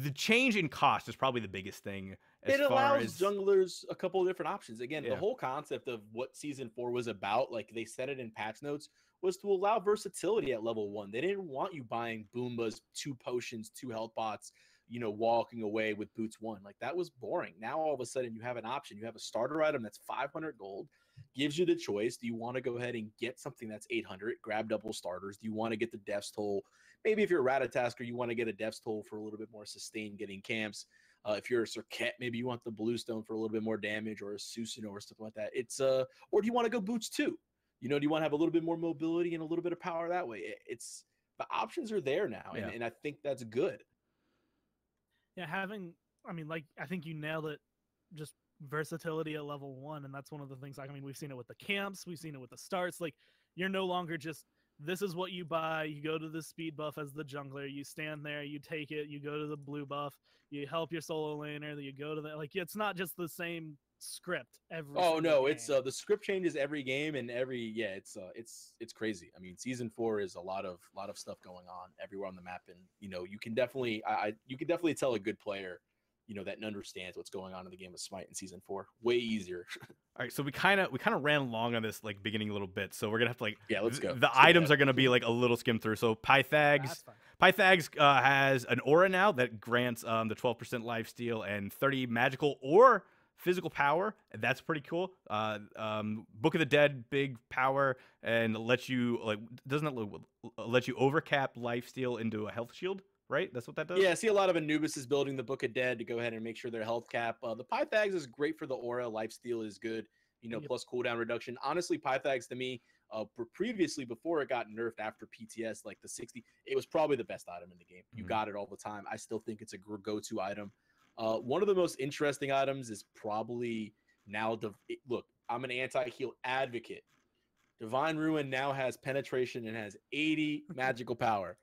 the change in cost is probably the biggest thing. It allows junglers a couple of different options. Again, the whole concept of what Season 4 was about, like they said it in patch notes, was to allow versatility at level 1. They didn't want you buying Boombas, 2 potions, 2 health pots, walking away with boots 1. Like that was boring. Now all of a sudden you have an option. You have a starter item that's 500 gold, gives you the choice. Do you want to go ahead and get something that's 800, grab double starters? Do you want to get the Death's Toll? Maybe if you're a Ratatasker, you want to get a Death's Toll for a little bit more sustain getting camps. If you're a Serket, maybe you want the Bluestone for a little bit more damage, or a Susanoo or something like that. It's or do you want to go boots 2? Do you want to have a little bit more mobility and a little bit of power that way? It's the options are there now, and I think that's good. Yeah, I think you nailed it. Just versatility at level 1, and that's one of the things. We've seen it with the camps, we've seen it with the starts. Like you're no longer just, this is what you buy. You go to the speed buff as the jungler. You stand there. You take it. You go to the blue buff. You help your solo laner. You go to the it's not just the same script every. Oh no, game. It's the script changes every game and it's crazy. Season 4 is a lot of stuff going on everywhere on the map, and you can definitely tell a good player that understands what's going on in the game of Smite in Season 4 way easier. All right, so we kind of ran long on this like beginning a little bit, so we're gonna have to let's go. The items are gonna be like a little skim through. So Pythags has an aura now that grants the 12% lifesteal and 30 magical or physical power. That's pretty cool. Book of the Dead, big power, and lets you let you overcap lifesteal into a health shield. Right? That's what that does? Yeah, I see a lot of Anubis is building the Book of Dead to go ahead and make sure their health cap. The Pythags is great for the aura. Lifesteal is good, plus cooldown reduction. Honestly, Pythags to me, previously, before it got nerfed after PTS, like the 60, it was probably the best item in the game. You got it all the time. I still think it's a go-to item. One of the most interesting items is probably now, look, I'm an anti-heal advocate. Divine Ruin now has penetration and has 80 magical power.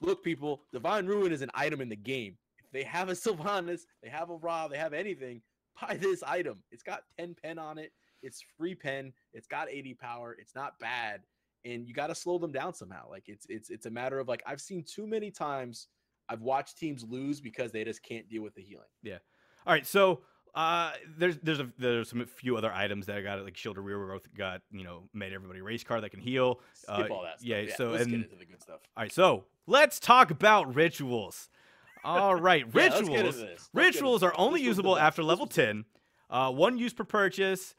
Look, people, Divine Ruin is an item in the game. If they have a Sylvanas, they have a Ra, they have anything, buy this item. It's got 10 pen on it. It's free pen. It's got 80 power. It's not bad. And you got to slow them down somehow. Like it's a matter of like, I've seen too many times I've watched teams lose because they just can't deal with the healing. Yeah. All right. So there's some few other items that I got, like Shield of Rear Growth got, made everybody race car that can heal. Skip all that stuff. Yeah. So let's get into the good stuff. All right. So let's talk about rituals. All right. Rituals are only usable after level 10. 1 use per purchase.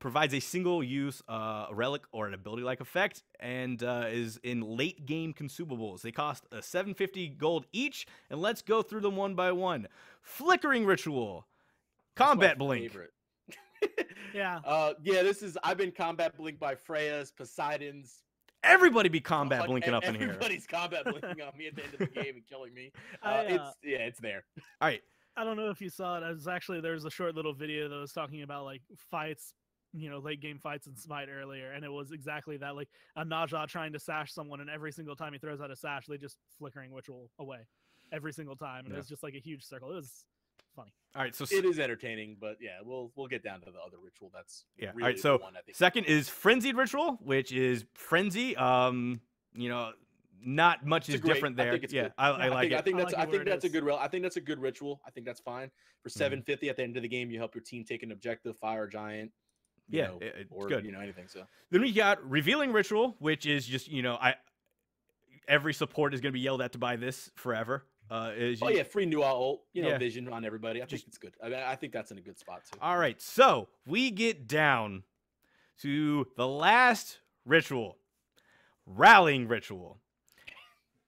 Provides a single use relic or an ability like effect, and is in late game consumables. They cost 750 gold each, and let's go through them one by one. Flickering Ritual. Combat Blink. Yeah. Yeah, I've been combat blinked by Freya's, Poseidon's. Everybody be combat blinking up in here. Everybody's combat blinking on me at the end of the game and killing me. It's there. All right. I don't know if you saw it. There's a short little video that was talking about like fights, late game fights in Smite earlier, and it was exactly that, like a Naja trying to sash someone, and every single time he throws out a sash, they just flickering ritual away every single time, and it was just like a huge circle. It was funny. All right, so it is entertaining, but yeah, we'll get down to the other ritual. That's really all right. So one, I think. Second is Frenzied Ritual, which is Frenzy. Not much is different there. I like it. I think that's a good ritual. I think that's fine. For 750 at the end of the game, you help your team take an objective, fire a giant. It's good. Anything. So then we got Revealing Ritual, which is just every support is going to be yelled at to buy this forever. Free new ult, vision on everybody. I think it's good. I think that's in a good spot too. All right, so we get down to the last ritual, Rallying Ritual.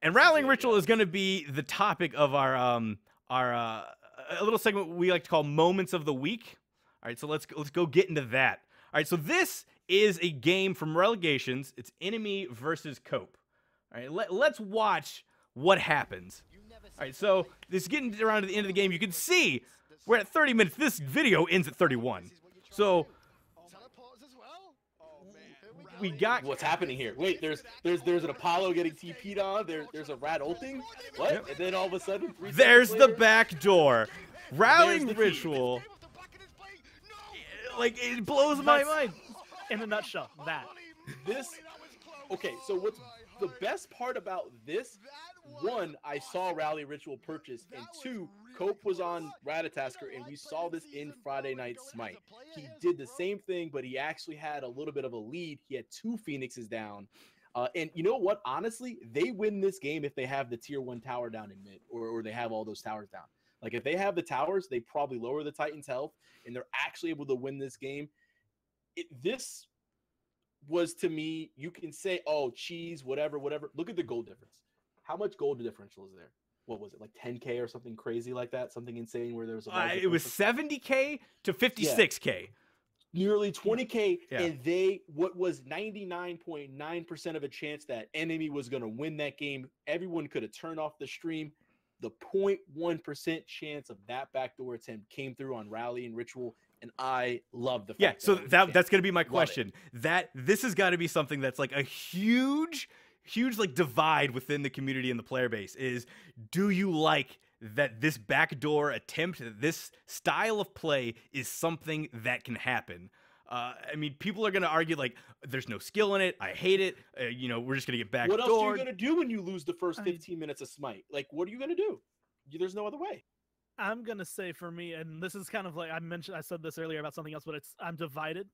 And Rallying Ritual is going to be the topic of our a little segment we like to call Moments of the Week. All right, so let's go get into that. All right, so this is a game from Relegations. It's enemy versus Cope. All right, let's watch what happens. All right, so this is getting around to the end of the game. You can see we're at 30 minutes. This video ends at 31. So we got what's happening here. Wait, there's an Apollo getting TP'd on. There's a rat ulting. What? Yep. And then all of a sudden, there's the back door. Rallying Ritual. Like, it blows my mind. In a nutshell, that. Okay, so what's the best part about this? One, I saw Rally Ritual purchase, and two, Cope was on Ratatasker, and we saw this in Friday Night Smite. He did the same thing, but he actually had a little bit of a lead. He had 2 Phoenixes down. And you know what? Honestly, they win this game if they have the tier 1 tower down in mid, or they have all those towers down. Like, if they have the towers, they probably lower the Titan's health, and they're actually able to win this game. This was, to me, you can say, oh, cheese, whatever. Look at the gold difference. How much gold differential is there? What was it, like 10K or something crazy like that? Something insane where there was a it was 70K to 56K. Yeah. Nearly 20K, and what was 99.9% of a chance that enemy was going to win that game. Everyone could have turned off the stream. The 0.1% chance of that backdoor attempt came through on Rally and Ritual, and I love the fact so that's going to be my question. That this has got to be something that's like a huge like divide within the community and the player base is, do you like that this backdoor attempt, this style of play is something that can happen? I mean, people are going to argue like there's no skill in it. I hate it. We're just going to get backdoored. What else are you going to do when you lose the first 15 minutes of Smite? Like, what are you going to do? There's no other way. I'm going to say for me, and this is kind of like I said this earlier about something else, but I'm divided.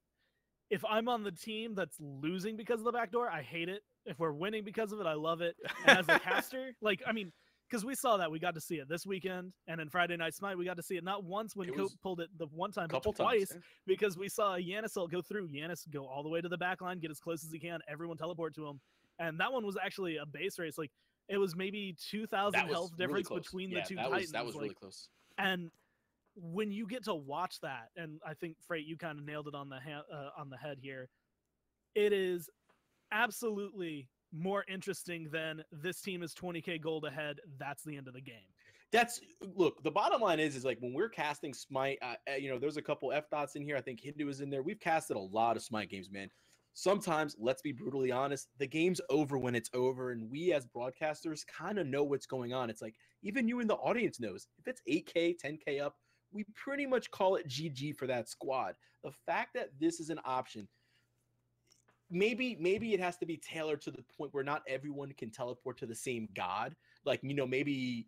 If I'm on the team that's losing because of the backdoor, I hate it. If we're winning because of it, I love it. And as a caster, because we saw that, we got to see it this weekend, and in Friday Night Smite, we got to see it not once when Cope pulled it the one time, but twice, because we saw Yanis ult go through. Yanis go all the way to the back line, get as close as he can, everyone teleport to him. And that one was actually a base race. Like, it was maybe 2,000 health difference between the two Titans. That was really close. And when you get to watch that, and I think, Freight, you kind of nailed it on the head here, it is absolutely more interesting than this team is 20K gold ahead. That's the end of the game. Look, the bottom line is like when we're casting Smite, there's a couple F dots in here. I think Hindu is in there. We've casted a lot of Smite games, man. Sometimes, let's be brutally honest, the game's over when it's over, and we as broadcasters kind of know what's going on. It's like, even you in the audience knows. If it's 8K, 10K up, we pretty much call it GG for that squad. The fact that this is an option, maybe it has to be tailored to the point where not everyone can teleport to the same god. Like, maybe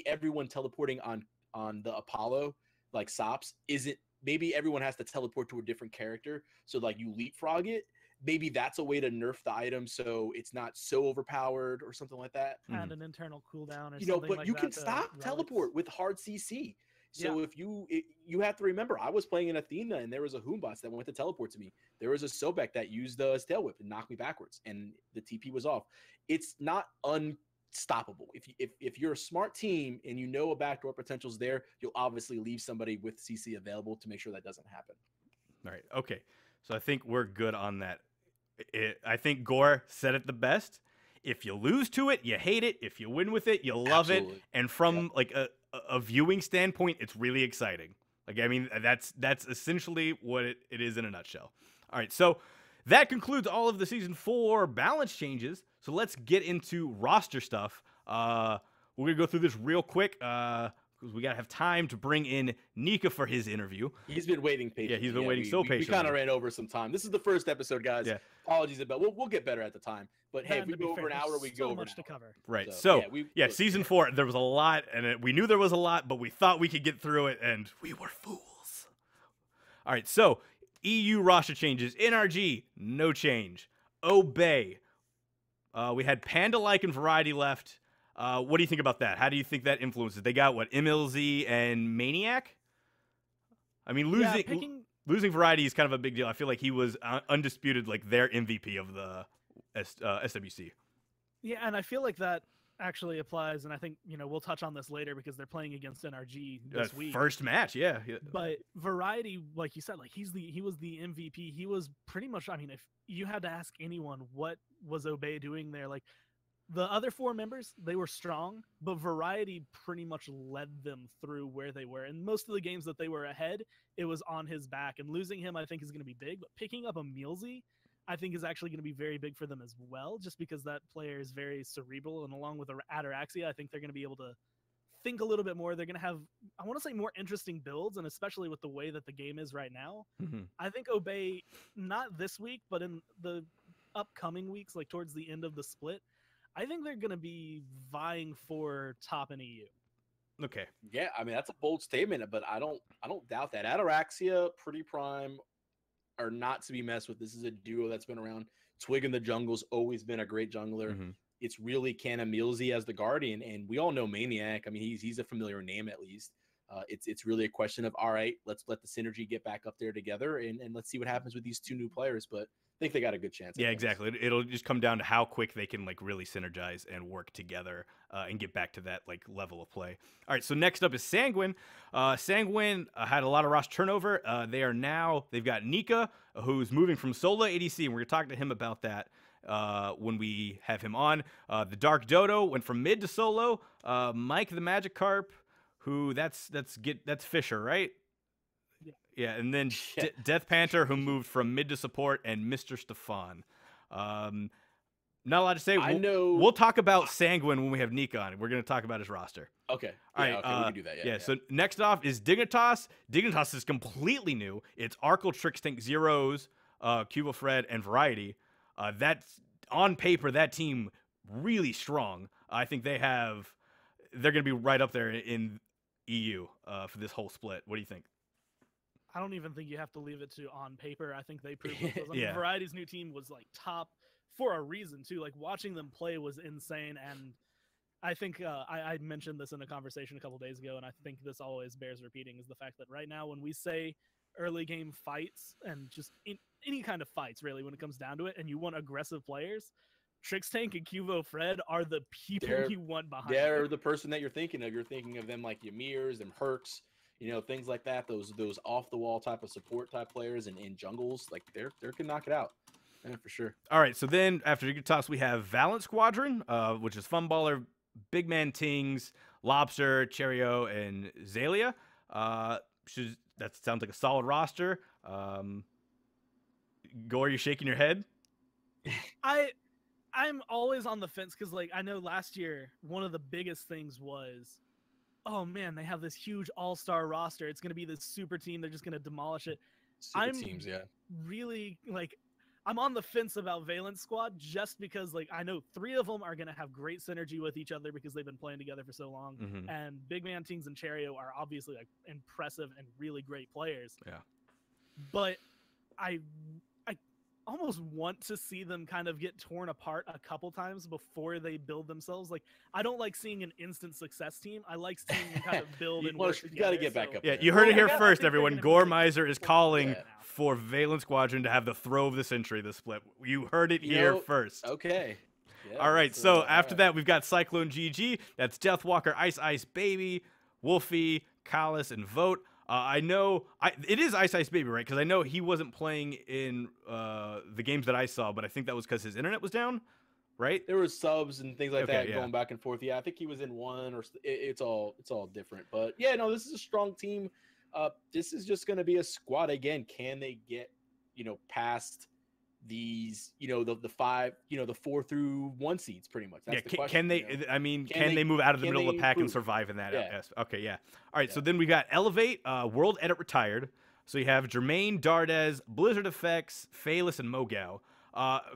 everyone teleporting on the Apollo, like Sops, isn't. Maybe everyone has to teleport to a different character, so like you leapfrog it. Maybe that's a way to nerf the item so it's not so overpowered or something like that. And an internal cooldown or something but like you that can stop teleport with hard CC. So if you have to remember, I was playing in Athena and there was a Hoombots that went to teleport to me. There was a Sobek that used the tail whip and knocked me backwards, and the TP was off. It's not unstoppable. If you're a smart team and you know a backdoor potential is there, you'll obviously leave somebody with CC available to make sure that doesn't happen. All right. Okay. So I think we're good on that. I think Gore said it the best. If you lose to it, you hate it. If you win with it, you love it. And from like a viewing standpoint, it's really exciting. Like, I mean, that's essentially what it is in a nutshell. All right. So that concludes all of the Season 4 balance changes. So let's get into roster stuff. We're going to go through this real quick. Because we got to have time to bring in Nika for his interview. He's been waiting patiently. Yeah, he's been waiting patiently. We kind of ran over some time. This is the first episode, guys. Yeah. Apologies about. We'll get better at the time. But hey, if we go over an hour, we go over much to cover. Right. So Season 4, there was a lot, and we knew there was a lot, but we thought we could get through it, and we were fools. All right. So EU roster changes. NRG, no change. Obey. We had Panda-like and Variety left. What do you think about that? How do you think that influences? They got what, MLZ and Maniac? I mean, losing Variety is kind of a big deal. I feel like he was undisputed, like their MVP of the SWC. Yeah, and I feel like that actually applies, and I think we'll touch on this later because they're playing against NRG this week. First match, yeah. But Variety, like you said, like he was the MVP. He was pretty much. I mean, if you had to ask anyone what was Obey doing there, like. The other 4 members, they were strong, but Variety pretty much led them through where they were. And most of the games that they were ahead, it was on his back. And losing him, I think, is going to be big. But picking up a Mealsy, I think, is actually going to be very big for them as well, just because that player is very cerebral. And along with Ataraxia, I think they're going to be able to think a little bit more. They're going to have, I want to say, more interesting builds, and especially with the way that the game is right now. I think Obey, not this week, but in the upcoming weeks, like towards the end of the split, I think they're going to be vying for top in EU. Okay. Yeah, I mean, that's a bold statement, but I don't doubt that. Ataraxia, Pretty Prime are not to be messed with. This is a duo that's been around. Twig in the Jungle's always been a great jungler. It's really Canna Mealsy as the Guardian, and we all know Maniac. I mean, he's a familiar name at least. It's really a question of, all right, let's let the synergy get back up there together, and let's see what happens with these 2 new players. But I think they got a good chance. Yeah, exactly. It'll just come down to how quick they can like really synergize and work together and get back to that like level of play. All right, so next up is Sanguine. Sanguine had a lot of roster turnover. They've got Nika, who's moving from solo ADC, and we're going to talk to him about that when we have him on. The Dark Dodo went from mid to solo. Mike the Magikarp, who that's Fisher, right? Yeah, and then Death Panther, who moved from mid to support, and Mr. Stefan. Not a lot to say. We'll talk about Sanguine when we have Nika on. We're going to talk about his roster. Okay. All right. Okay, we can do that. Yeah. So next off is Dignitas. Dignitas is completely new. It's Arkle, Trixtank, Zeros, Cuba Fred, and Variety. That's on paper, that team really strong. I think they're going to be right up there in EU for this whole split. What do you think? I don't even think you have to leave it to on paper. I think they proved themselves. I mean, Variety's new team was like top for a reason too. Like watching them play was insane, and I think I mentioned this in a conversation a couple days ago, and I think this always bears repeating, is the fact that right now when we say early game fights and just in any kind of fights really when it comes down to it, and you want aggressive players, Trixtank and Cuvo Fred are the people you want behind. They're the person that you're thinking of. You're thinking of them like Ymirs, them Hercs, things like that. Those off the wall type of support type players and in jungles, like they can knock it out. Yeah, for sure. All right, so then after Dignitas, we have Valent Squadron, which is Funballer, Big Man Tings, Lobster, Cheerio, and Zalia. That sounds like a solid roster. Gore, you shaking your head? I'm always on the fence because, like, I know last year one of the biggest things was, oh man, they have this huge all-star roster. It's going to be this super team. They're just going to demolish it. Teams, yeah. Really, like, I'm on the fence about Valent Squad just because, like, I know 3 of them are going to have great synergy with each other because they've been playing together for so long. And Big Man Tings and Cheerio are obviously, like, impressive and really great players. Yeah. But I almost want to see them kind of get torn apart a couple times before they build themselves. Like, I don't like seeing an instant success team. I like seeing them kind of build and work together. You got to get back up there. Yeah, you heard it here first, everyone. GoreMiser is calling for Valent Squadron to have the throw of the century this split. You heard it here first. Okay. Yeah, all right, so after that, we've got Cyclone GG. That's Deathwalker, Ice Baby, Wolfie, Callus, and Vote. I know it is Ice Ice Baby, right? Because I know he wasn't playing in the games that I saw, but I think that was because his internet was down, right? There were subs and things like that yeah. going back and forth. Yeah, I think he was in one, or it's all different. But yeah, no, this is a strong team. This is just going to be a squad again. Can they get past these the 5 the 4 through 1 seeds pretty much? That's the question. Can they? I mean, can they move out of the middle of the pack and survive in that? Yeah. Okay, yeah. All right. So then we got Elevate, World Edit retired. So you have Jermaine, Dardez, Blizzard Effects, Phaelus, and Mogao.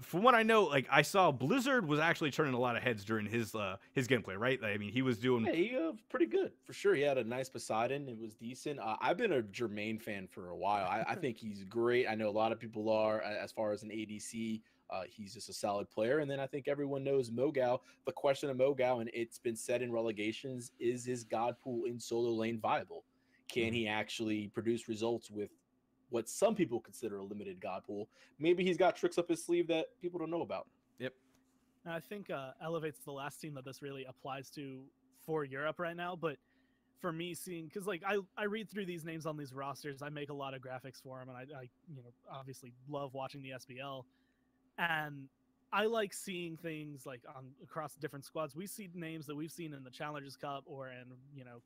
From what I know, like I saw Blizzard was actually turning a lot of heads during his gameplay, right? I mean, he was doing he was pretty good for sure. He had a nice Poseidon. It was decent. I've been a Jermaine fan for a while. I think he's great. I know a lot of people are as far as an ADC. He's just a solid player. And then I think everyone knows Mogao. The question of Mogao, and it's been said in relegations, is his God pool in solo lane viable? Can he actually produce results with what some people consider a limited God pool? Maybe he's got tricks up his sleeve that people don't know about. Yep. And I think Elevate's the last team that this really applies to for Europe right now. But for me, seeing, because like I read through these names on these rosters, I make a lot of graphics for them, and I obviously love watching the SPL, and I like seeing things like across different squads. We see names that we've seen in the Challengers Cup or in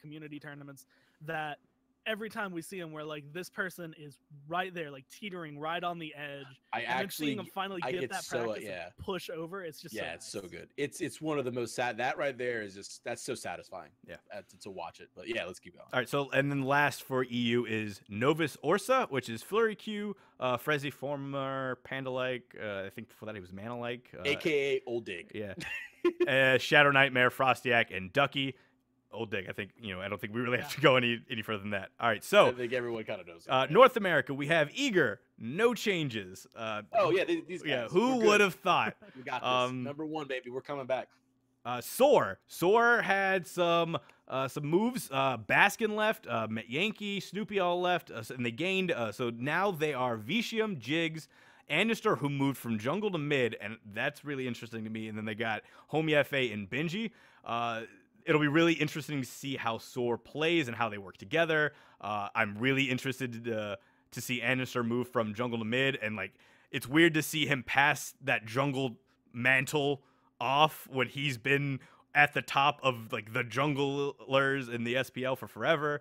community tournaments that every time we see him, we're like, this person is right there, like teetering right on the edge. Seeing him finally get that practice and push over, it's just it's so good. It's one of the most sad. That right there is just, that's so satisfying. Yeah, to watch it. But yeah, let's keep going. All right, so and then last for EU is Novus Orsa, which is Flurry Q, Frezzy former Panda-like. I think before that he was Mana-like, aka Old Dig. Yeah, Shadow Nightmare, Frostiak, and Ducky. Old Dig, I think, I don't think we really have to go any further than that. All right, so I think everyone kind of knows that. North America, we have Eager, no changes. These guys. Yeah, who would have thought? We got this. Number 1, baby. We're coming back. Soar had some moves. Baskin left, Yankee, Snoopy all left, and they gained. So now they are Vicium, Jigs, Anister, who moved from jungle to mid, and that's really interesting to me. And then they got Homie FA and Benji. It'll be really interesting to see how Soar plays and how they work together. I'm really interested to see Anister move from jungle to mid, and like it's weird to see him pass that jungle mantle off when he's been at the top of like the junglers in the SPL for forever.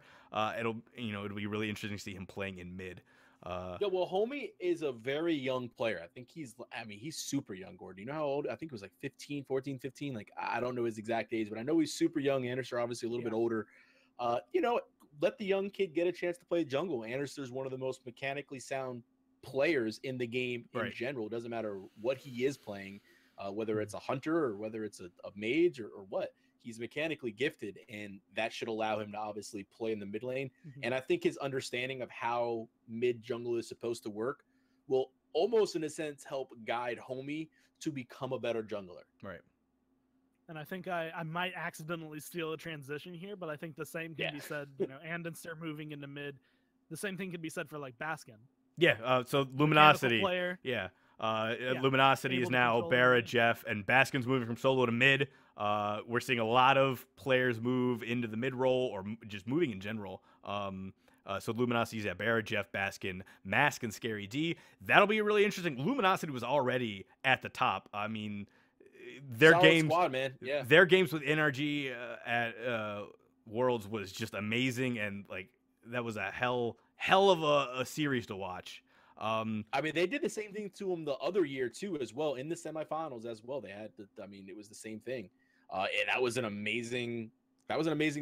It'll be really interesting to see him playing in mid. Homie is a very young player. I think he's super young, Gordon. You know how old? I think it was like 14, 15. Like, I don't know his exact age, but I know he's super young. Anderson obviously a little bit older. Let the young kid get a chance to play jungle. Anderson is one of the most mechanically sound players in the game in general. It doesn't matter what he is playing, whether it's a hunter or whether it's a mage or what. He's mechanically gifted, and that should allow him to obviously play in the mid lane. And I think his understanding of how mid jungle is supposed to work will almost, in a sense, help guide Homie to become a better jungler. Right. And I think I might accidentally steal a transition here, but I think the same can be said, Andenster moving into mid. The same thing can be said for like Baskin. Yeah, so Luminosity. Player. Yeah. Luminosity is now Barra, Jeff, and Baskin's moving from solo to mid. We're seeing a lot of players move into the mid role or just moving in general. So Luminosity's at Barra, Jeff, Baskin, Mask, and Scary D. That'll be really interesting. Luminosity was already at the top. I mean, their Solid games, squad, man. Yeah. Their games with NRG at Worlds was just amazing, and like that was a hell of a series to watch. They did the same thing to him the other year too, as well, in the semifinals as well. They had it was the same thing. And that was an amazing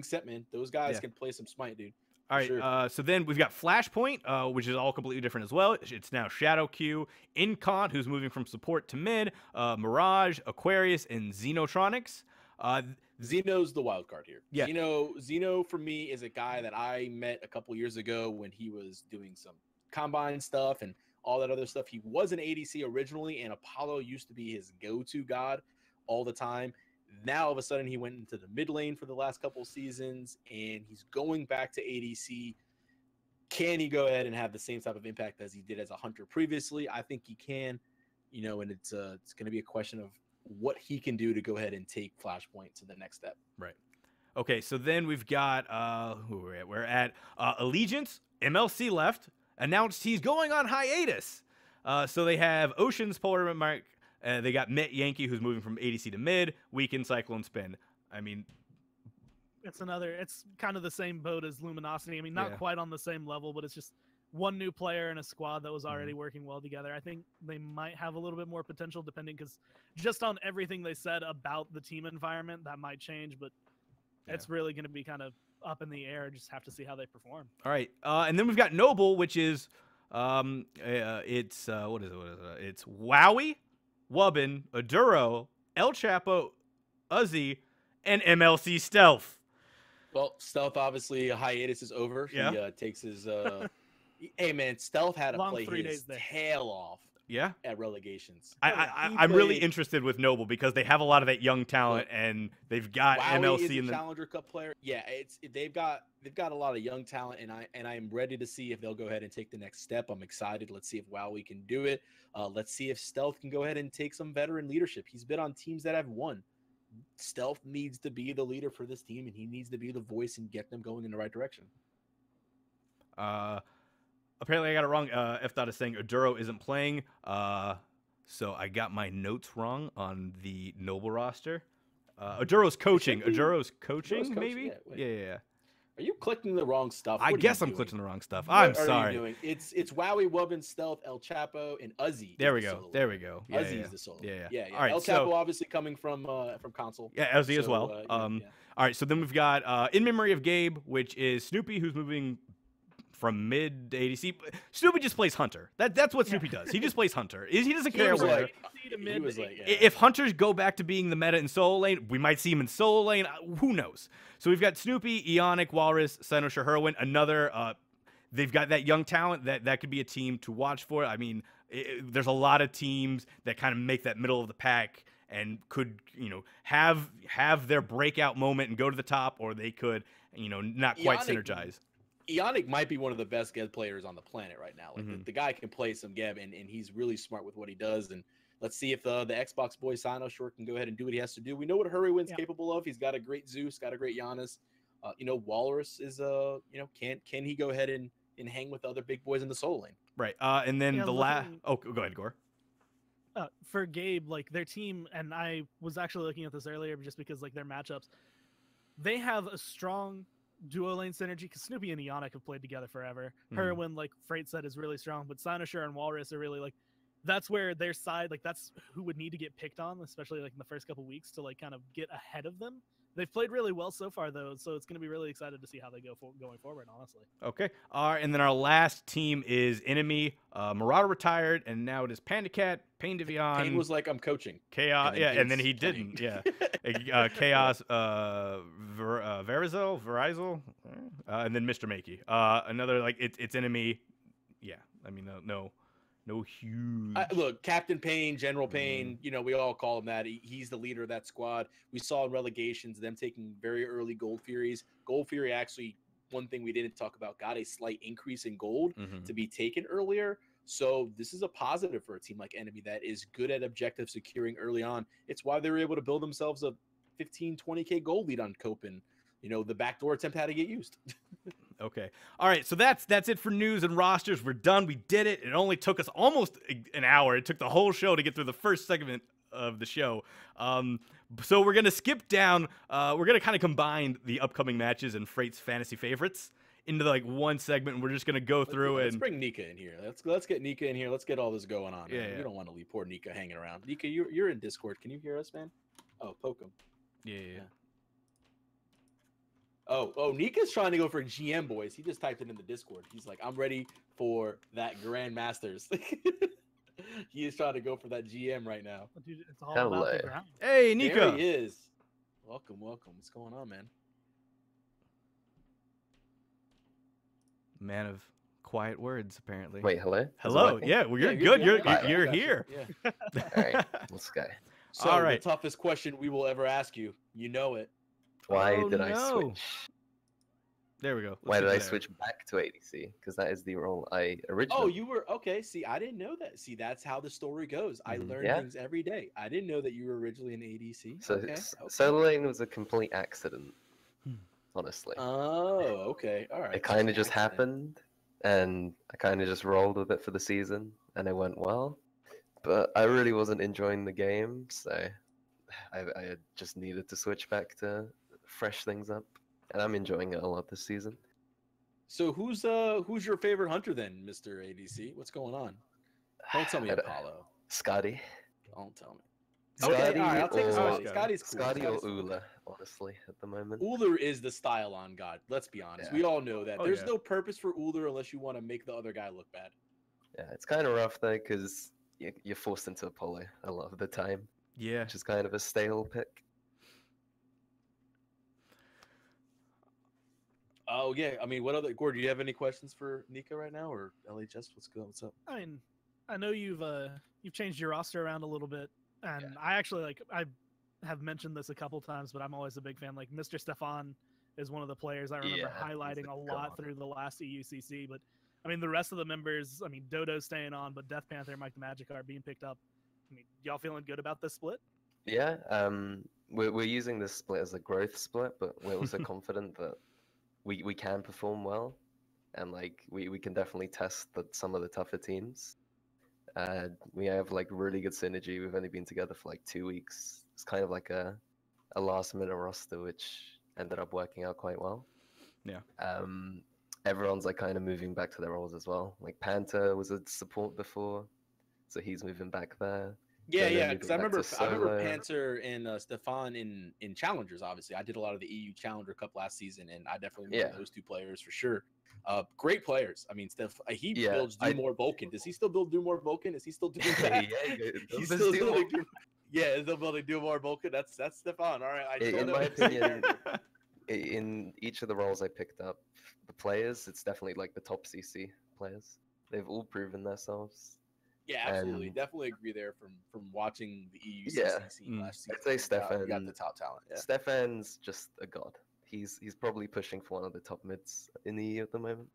set, man. Those guys can play some Smite, dude. All right. Sure. So then we've got Flashpoint, which is all completely different as well. It's now Shadow Q, Incont, who's moving from support to mid, Mirage, Aquarius, and Xenotronics. Xeno's the wild card here. Yeah. Xeno for me is a guy that I met a couple years ago when he was doing some combine stuff and all that other stuff. He was an ADC originally, and Apollo used to be his go-to god all the time. Now all of a sudden he went into the mid lane for the last couple seasons, and he's going back to ADC. Can he go ahead and have the same type of impact as he did as a hunter previously? I think he can, and it's going to be a question of what he can do to go ahead and take Flashpoint to the next step. Right. Okay, so then we've got who we're at? We're at Allegiance. MLC left. Announced he's going on hiatus. So they have Ocean's Polar Mark. They got Met Yankee, who's moving from ADC to mid. Weekend Cyclone Spin. I mean, It's kind of the same boat as Luminosity. I mean, not quite on the same level, but it's just one new player in a squad that was already working well together. I think they might have a little bit more potential depending, because just on everything they said about the team environment, that might change, but it's really going to be kind of up in the air. Just have to see how they perform. All right. And then we've got Noble, which is it's what is it? It's Wowie, Wubbin, Aduro, El Chapo, Uzi, and MLC Stealth. Well, Stealth obviously hiatus is over. Yeah. He takes his hey man, Stealth had to Long play 3 his days there. tail off at relegations. I'm really interested with Noble because they have a lot of that young talent, and they've got Wowie MLC is in a the Challenger Cup player. Yeah, they've got a lot of young talent, and I am ready to see if they'll go ahead and take the next step. I'm excited. Let's see if Wowie can do it. Let's see if Stealth can go ahead and take some veteran leadership. He's been on teams that have won. Stealth needs to be the leader for this team, and he needs to be the voice and get them going in the right direction. Apparently I got it wrong. F. Dot is saying Aduro isn't playing. So I got my notes wrong on the Noble roster. Aduro's coaching. Aduro's coaching, maybe? Yeah. Are you clicking the wrong stuff? I guess I'm clicking the wrong stuff. I'm sorry. What are you doing? It's Wowie, Wubbin, Stealth, El Chapo, and Uzi. There we go. Yeah, Uzi is the solo. Yeah. All right, El Chapo obviously coming from console. Yeah, Uzi as well. All right, so then we've got In Memory of Gabe, which is Snoopy, who's moving from mid to ADC. Snoopy just plays Hunter. That's what Snoopy does. He just plays Hunter. He doesn't care where. If Hunters go back to being the meta in solo lane, we might see him in solo lane. Who knows? So we've got Snoopy, Ionic, Walrus, Cynosure, Herwin. Another, they've got that young talent that could be a team to watch for. I mean, there's a lot of teams that kind of make that middle of the pack and could, have their breakout moment and go to the top, or they could, not quite synergize. Ionic might be one of the best Geb players on the planet right now. Like the guy can play some Geb, and he's really smart with what he does. And let's see if the Xbox boy Cynosure can go ahead and do what he has to do. We know what Hurrywin's capable of. He's got a great Zeus, got a great Giannis. Walrus is can he go ahead and hang with the other big boys in the solo lane? Right. And then the last. Oh, go ahead, Gore. For Gabe, like their team, and I was actually looking at this earlier just because like their matchups, they have a strong duo lane synergy because Snoopy and Ionic have played together forever. Herwin, like Freight said, is really strong, but Cynosure and Walrus are really like, that's where their side, like that's who would need to get picked on, especially like in the first couple weeks to like kind of get ahead of them. They've played really well so far though, so it's going to be really excited to see how they go going forward, honestly. Okay. And then our last team is Enemy. Marauder retired, and now it is Panda Cat, Pain Devion. Pain was like, I'm coaching. Chaos, and then he didn't. Yeah. Chaos, Verizel, and then Mr. Makey. Another like it's Enemy. Yeah. I mean, no huge. Look, Captain Pain, General Pain, we all call him that. He's the leader of that squad. We saw in relegations them taking very early Gold Furies. Gold Fury actually, one thing we didn't talk about, got a slight increase in gold to be taken earlier. So this is a positive for a team like Enemy that is good at objective securing early on. It's why they were able to build themselves a 15, 20K gold lead on Copen. The backdoor attempt had to get used. Okay. All right. So that's it for news and rosters. We're done. We did it. It only took us almost an hour. It took the whole show to get through the first segment of the show. So we're going to skip down. We're going to kind of combine the upcoming matches and Freight's fantasy favorites into like one segment. And we're just going to go through let's bring Nika in here. Let's get Nika in here. Let's get all this going on. Yeah. We don't want to leave poor Nika hanging around. Nika, you're in Discord. Can you hear us, man? Oh, poke him. Yeah. Oh, Nika's trying to go for GM, boys. He just typed it in the Discord. He's like, I'm ready for that Grandmasters. He is trying to go for that GM right now. Dude, it's all about the ground. Hey, Nika. There he is. Welcome. What's going on, man? Man of quiet words, apparently. Wait, hello? Hello. Yeah, well, you're good. You're here. Yeah. All right, let's go. So all right. The toughest question we will ever ask you. You know it. Why did I switch? There we go. Why did I switch back to ADC? Because that is the role I originally. Oh, you were okay. See, I didn't know that. See, that's how the story goes. I learn things every day. I didn't know that you were originally an ADC. So solo lane was a complete accident. honestly. Oh, okay, all right. It kind of an just accident. happened, and I kind of just rolled with it for the season, and it went well. But I really wasn't enjoying the game, so I just needed to switch back to fresh things up, and I'm enjoying it a lot this season. So who's your favorite hunter then, Mr. ADC? What's going on? Don't tell me I don't- Apollo. Scotty. Don't tell me. Scotty Okay, all right, I'll take a or Scotty. Scotty. Scotty's cool. Scotty or Scotty's cool. Ula, honestly, at the moment. Uller is the style on God. Let's be honest. Yeah. We all know that. Oh, There's yeah. no purpose for Uller unless you want to make the other guy look bad. Yeah, it's kind of rough though, because you're forced into Apollo a lot of the time, Yeah. which is kind of a stale pick. Oh yeah, I mean, what other Gord? Do you have any questions for Nika right now, or LHS? What's up? I mean, I know you've changed your roster around a little bit, and I actually I have mentioned this a couple times, but I'm always a big fan. Like Mr. Stefan is one of the players I remember Yeah, he's highlighting a a lot god. through the last EUCC. But I mean, the rest of the members, I mean, Dodo's staying on, but Death Panther and Mike the Magic are being picked up. I mean, y'all feeling good about this split? Yeah, we're using this split as a growth split, but we're also confident that we can perform well, and like we can definitely test some of the tougher teams. We have like really good synergy. We've only been together for like 2 weeks. It's kind of like a last minute roster, which ended up working out quite well. Yeah. Everyone's like kind of moving back to their roles as well. Like Panther was a support before, so he's moving back there. Yeah, Dodo yeah, moving because I back remember to I remember solo. Panther and Stefan in challengers. Obviously, I did a lot of the EU Challenger Cup last season, and I definitely remember those two players for sure. Great players. I mean, he builds more Vulcan. Does he still build do more Vulcan? Is he still doing that? He's still building. Yeah, he's still building do more Vulcan. That's Stefan. All right. In my opinion, in each of the roles I picked up, the players, it's definitely like the top CC players. They've all proven themselves. Yeah, absolutely. And Definitely agree there from watching the EUCC scene last season. I'd say Stefan. You got the top talent. Yeah. Stefan's just a god. He's probably pushing for one of the top mids in the EU at the moment.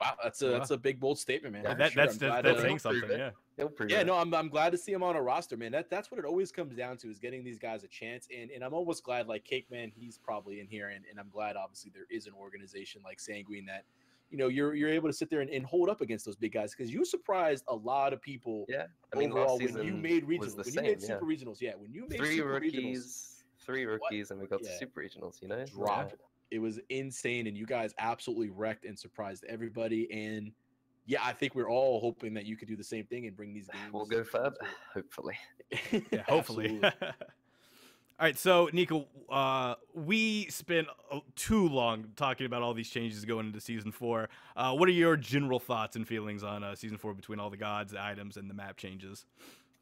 Wow, that's a big bold statement, man. Yeah, For sure. that's saying something. Yeah. He'll prove Yeah, it. no, I'm glad to see him on a roster, man. That's what it always comes down to, is getting these guys a chance. And I'm almost glad, like Cake Man, he's probably in here, and I'm glad obviously there is an organization like Sanguine that, you know, you're able to sit there and hold up against those big guys, because you surprised a lot of people. Yeah, I mean, overall, last when you season made was regionals, the when same, you made super regionals, when you made three super rookies, and we got Yeah. to super regionals. You know, dropped. It was insane, and you guys absolutely wrecked and surprised everybody. And yeah, I think we're all hoping that you could do the same thing and bring these games. We'll go further, hopefully. Yeah, hopefully. All right, so Nika, we spent too long talking about all these changes going into Season 4. What are your general thoughts and feelings on Season 4 between all the gods, the items, and the map changes?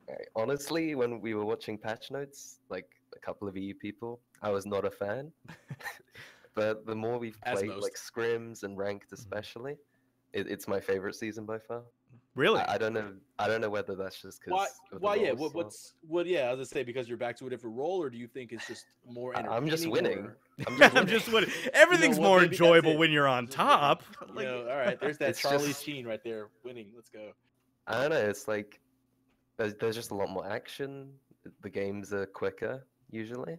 Right. Honestly, when we were watching patch notes, like a couple of EU people, I was not a fan. But the more we've played, like scrims and ranked especially, it's my favorite season by far. Really? I don't know whether that's just because. Why? Yeah. Yeah. I was gonna say, because you're back to a different role, or do you think it's just more entertaining? I'm just winning. I'm just winning. Everything's more enjoyable when you're on top. Like, all right. There's that Charlie Sheen right there, winning. Let's go. I don't know. It's like there's just a lot more action. The games are quicker usually.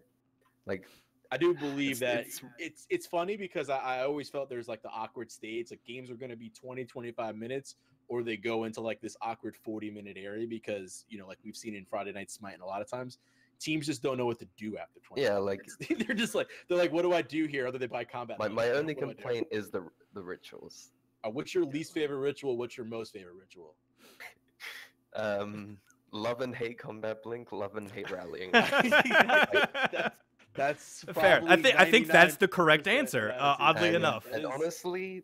Like, I do believe that it's funny, because I always felt there's like the awkward stage. Like, games are going to be 20-25 minutes, or they go into like this awkward 40-minute area, because, you know, like we've seen in Friday Night Smite, and a lot of times teams just don't know what to do after 20 minutes. They're just like, what do I do here other than buy combat? My only complaint is the rituals. What's your least favorite ritual? What's your most favorite ritual? Love and hate combat blink, love and hate rallying. That's fair. I think that's the correct answer. Oddly enough, and honestly,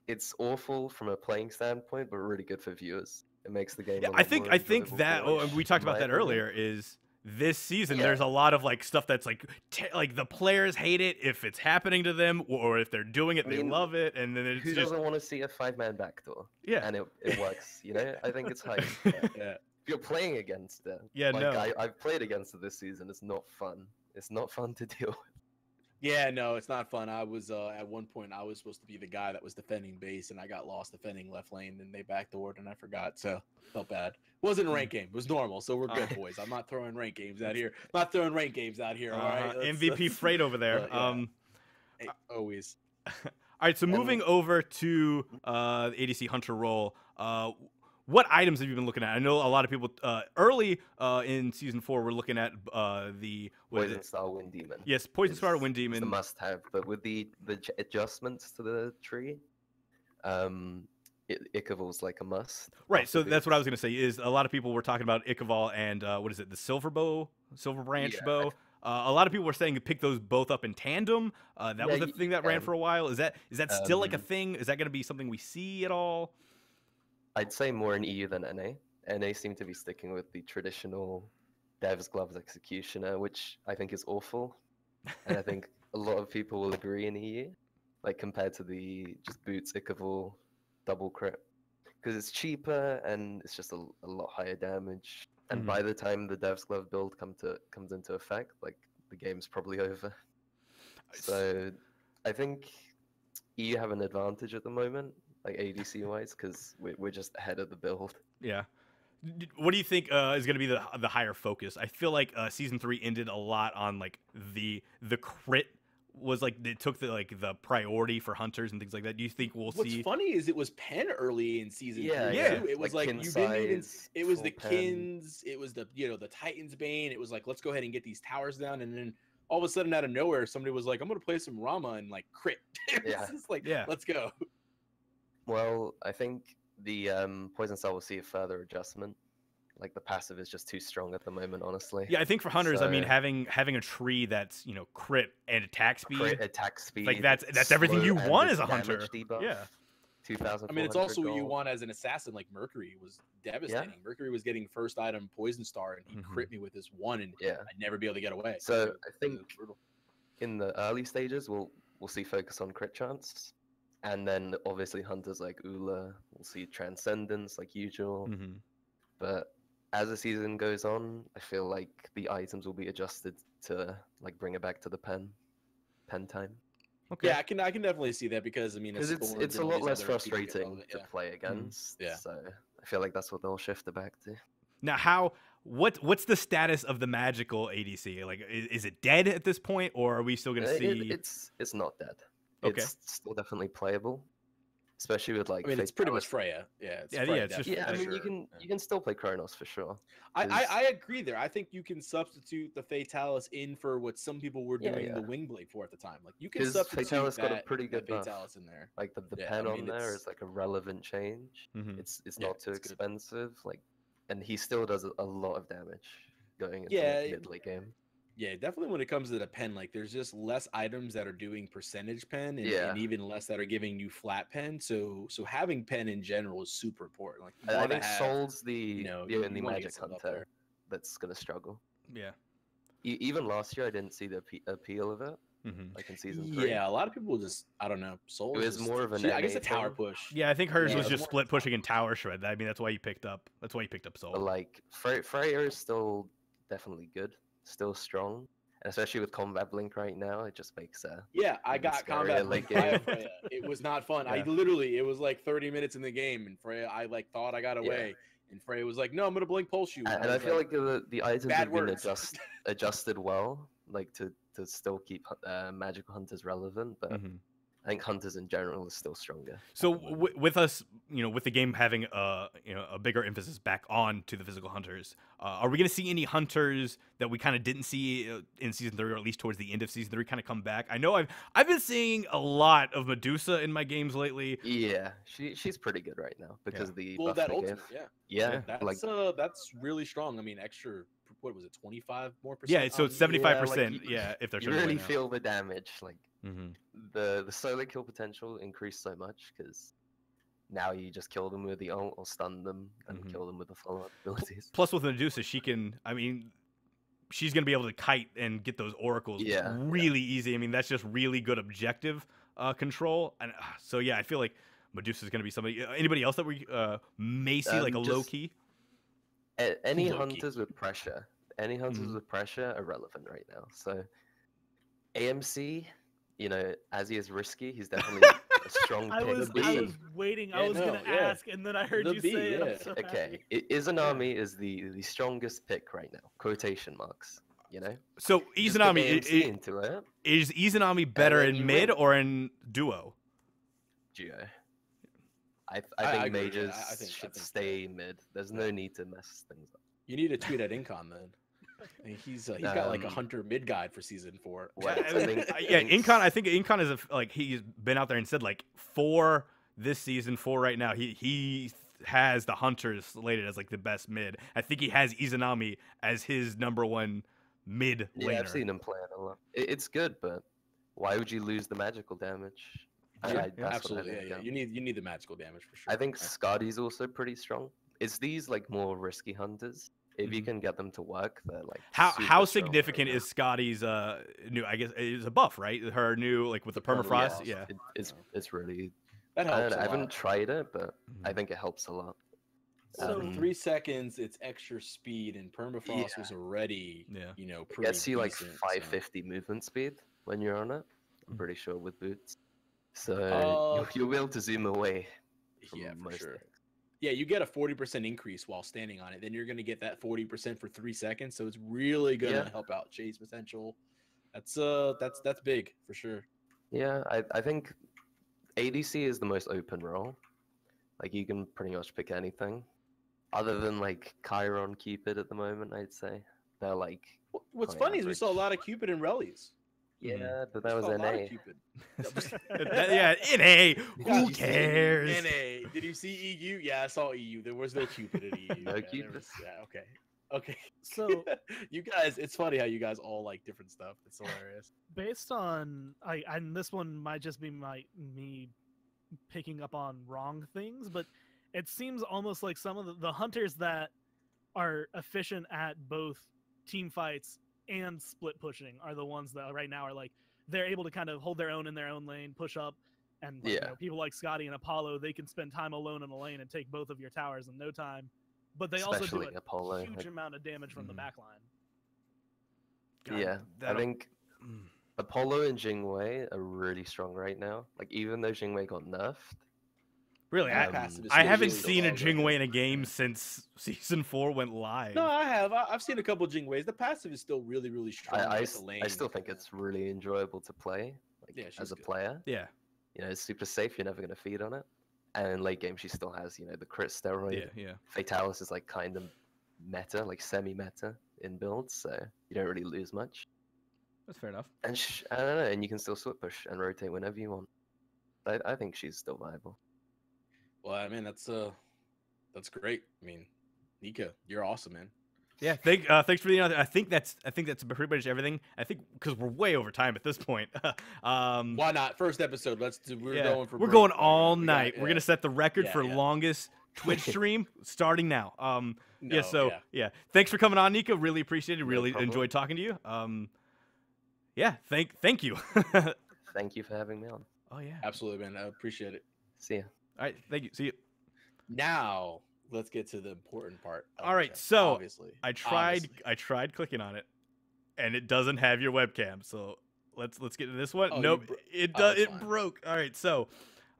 it's awful from a playing standpoint, but really good for viewers. It makes the game. Yeah, I think that we talked about that earlier. Is this season there's a lot of like stuff that's like like the players hate it if it's happening to them, or if they're doing it, they love it, and then it's who doesn't want to see a 5-man backdoor? Yeah, and it works. You know, I think it's hype. Yeah. If you're playing against it, I've played against it this season. It's not fun. It's not fun to deal with. Yeah, no, it's not fun. I was at one point I was supposed to be the guy that was defending base, and I got lost defending left lane, and they backdoored, and I forgot. So felt bad. Wasn't a rank game. It was normal. So we're good, boys. I'm not throwing rank games out here. All right. MVP Freight over there. Always. All right, so moving over to the ADC Hunter role, what items have you been looking at? I know a lot of people early in Season 4 were looking at the Poison Star Wind Demon. Yes, Poison Star Wind Demon. It's the must-have, but with the adjustments to the tree, Ikavol's like a must. Right, so that's what I was going to say, is a lot of people were talking about Ikavol and, what is it, the Silver Branch bow? A lot of people were saying to pick those both up in tandem. That was the thing that ran for a while. Is that still like a thing? Is that going to be something we see at all? I'd say more in EU than NA. NA seem to be sticking with the traditional Devs Gloves Executioner, which I think is awful. And I think a lot of people will agree in EU, like compared to the just boots Ikavol double crit. Because it's cheaper and it's just a lot higher damage. And by the time the Devs Glove build comes into effect, like the game's probably over. So I think EU have an advantage at the moment, like ADC wise, because we're just ahead of the build. Yeah. What do you think is going to be the higher focus? I feel like Season 3 ended a lot on like the crit was like it took the priority for hunters and things like that. Do you think we'll see? What's funny is it was pen early in Season 3 too. It was like kin you didn't even. size, It was full the pen. Kins. It was the the Titan's Bane. It was like, let's go ahead and get these towers down, and then all of a sudden out of nowhere somebody was like, I'm gonna play some Rama and like crit. It's just like, let's go. Well, I think the Poison Star will see a further adjustment. Like the passive is just too strong at the moment, honestly. Yeah, I think for hunters, I mean, having a tree that's crit and attack speed, like that's everything you want as a hunter. Yeah. 2,000. I mean, it's also what you want as an assassin. Like Mercury was devastating. Yeah. Mercury was getting first item Poison Star, and he crit me with this one, and I'd never be able to get away. So I think in the early stages, we'll see focus on crit chance, and then obviously hunters like Ula will see Transcendence like usual. But as the season goes on, I feel like the items will be adjusted to like bring it back to the pen time. Okay. Yeah, I can definitely see that because I mean, it's a lot less frustrating to play against. So I feel like that's what they'll shift it back to. Now, what's the status of the magical ADC? Like, is it dead at this point, or are we still gonna see? It's not dead. Okay. It's still definitely playable. Especially with like, I mean, it's pretty much Freya. Yeah, it's just I mean, you can still play Kronos for sure. I agree there. I think you can substitute the Fatalis in for what some people were doing the Wingblade for at the time. Like you can substitute Fatalis got a pretty good Fatalis in there. Like the pen on there is like a relevant change. It's not too expensive. Like, and he still does a lot of damage going into mid-late game. Yeah, definitely when it comes to the pen, like there's just less items that are doing percentage pen and even less that are giving you flat pen. So having pen in general is super important. Like I think Soul's the only magic hunter that's gonna struggle. Yeah. Even last year I didn't see the appeal of it. Like in Season 3. Yeah, a lot of people just I don't know. Soul was more of an I guess a tower push. Yeah, I think hers was just split pushing and tower shred. I mean that's why you picked up Soul. But like Freya is still definitely good. Still strong, and especially with Combat Blink right now, it just makes I got Combat Blink Freya. It was not fun. I literally it was like 30 minutes in the game, and Freya I like thought I got away, and Freya was like, "No, I'm gonna Blink Pulse you." And I feel like the items have been adjusted well, like to still keep magical hunters relevant, but. I think hunters in general is still stronger. So with us, with the game having a bigger emphasis back on to the physical hunters, are we going to see any hunters that we kind of didn't see in Season 3, or at least towards the end of Season 3, kind of come back? I know I've been seeing a lot of Medusa in my games lately. Yeah, she's pretty good right now because of the buff that they ultimate, give. That's really strong. I mean, extra. What was it? 25% more? Yeah, so it's 75%. If they're you really feel the damage, like the solo kill potential increased so much because now you just kill them with the ult or stun them and kill them with the follow-up abilities. Plus, with Medusa, she's gonna be able to kite and get those oracles really easy. I mean, that's just really good objective control, and so I feel like Medusa's gonna be somebody. Anybody else that we may see like a low key? Any hunters with pressure. Any hunters with pressure are relevant right now. So AMC, as he is risky, he's definitely a strong pick. I was waiting. I was going to ask, and then I heard you say it. Okay. Izanami is the strongest pick right now. Quotation marks. you know. So Just put Izanami AMC into it. is Izanami better then in you mid win. or in duo? Duo. I I think agree with that. majors I think should duo. stay mid. There's no need to mess things up. You need to tweet at Incon then. I mean, he's got like a hunter mid guide for season 4. Well, Yeah, Incon. I think Incon is like he's been out there and said like 4 this season, 4 right now. He has the hunters slated as like the best mid. I think he has Izanami as his #1 mid laner. Yeah, I've seen him play it a lot. It's good, but why would you lose the magical damage? Yeah, That's what I Absolutely, think, yeah. You need the magical damage for sure. I think Skadi's also pretty strong. It's these like more risky hunters. If you can get them to work, they're like How super strong significant right is Scotty's new? I guess is a buff, right? Her new like with the permafrost. permafrost. Yeah. It's really. that I don't helps know, a I haven't lot. tried it, but I think it helps a lot. So So- 3 seconds, it's extra speed, and permafrost was already, Yeah. you know, It pretty gets you like decent, 550 movement speed when you're on it. I'm pretty sure with boots. So Oh, you'll be able to zoom away. From Yeah, for most sure. things. Yeah, you get a 40% increase while standing on it. Then you're going to get that 40% for 3 seconds. So it's really going to Yeah. help out chase potential. That's big for sure. Yeah, I think ADC is the most open role. Like you can pretty much pick anything, other than like Chiron Cupid at the moment. I'd say they're like What's Quite funny is we saw a average. lot of Cupid and Rallies. yeah, but We that was saw a lot of NA. Cupid. Yeah, NA. Did Who you see cares? NA. Did you see EU? Yeah, I saw EU. There was no Cupid in EU. No Yeah, Cupid. okay. Okay. So You guys, it's funny how you guys all like different stuff. It's hilarious. based on and this one might just be me picking up on wrong things, but it seems almost like some of the hunters that are efficient at both team fights and split pushing are the ones that right now are like they're able to kind of hold their own in their own lane, push up, and like, Yeah. people like Scotty and Apollo, they can spend time alone in a lane and take both of your towers in no time. But they also Especially do a Apollo. huge amount of damage from the Mhm. back line. God, Yeah, I that'll- think Mm. Apollo and Jingwei are really strong right now. Like even though Jingwei got nerfed, Really, That passive is I really, haven't really seen a strong, Jingwei right? in a game since season 4 went live. No, I have. I've seen a couple Jingweis. The passive is still really, really strong. I with the lane. still think it's really enjoyable to play. Like Yeah, she's as a good. player, Yeah, you know, it's super safe. You're never gonna feed on it. And in late game, she still has the crit steroid. yeah. Fatalis is like kind of meta, like semi-meta in builds, so you don't really lose much. That's fair enough. And I don't know, and you can still split push and rotate whenever you want. I think she's still viable. Well, I mean, that's great. I mean, Nika, you're awesome, man. Yeah, thanks for the. I think that's pretty much everything. I think because we're way over time at this point. Why not? First episode. We're yeah, going for. we're broke. going Like, all we got- night. We're gonna set the record Yeah, for yeah. longest Twitch stream starting now. No, Yeah, so yeah, thanks for coming on, Nika. Really appreciate it. No Really problem. enjoyed talking to you. Yeah, thank you. Thank you for having me on. Oh yeah. Absolutely, man. I appreciate it. See ya. All right, thank you. See you. Now let's get to the important part. of All the right, show, so obviously, I tried obviously. clicking on it, and it doesn't have your webcam. So let's get to this one. Oh, you Nope, it oh, does. it's It fine. broke. All right, so.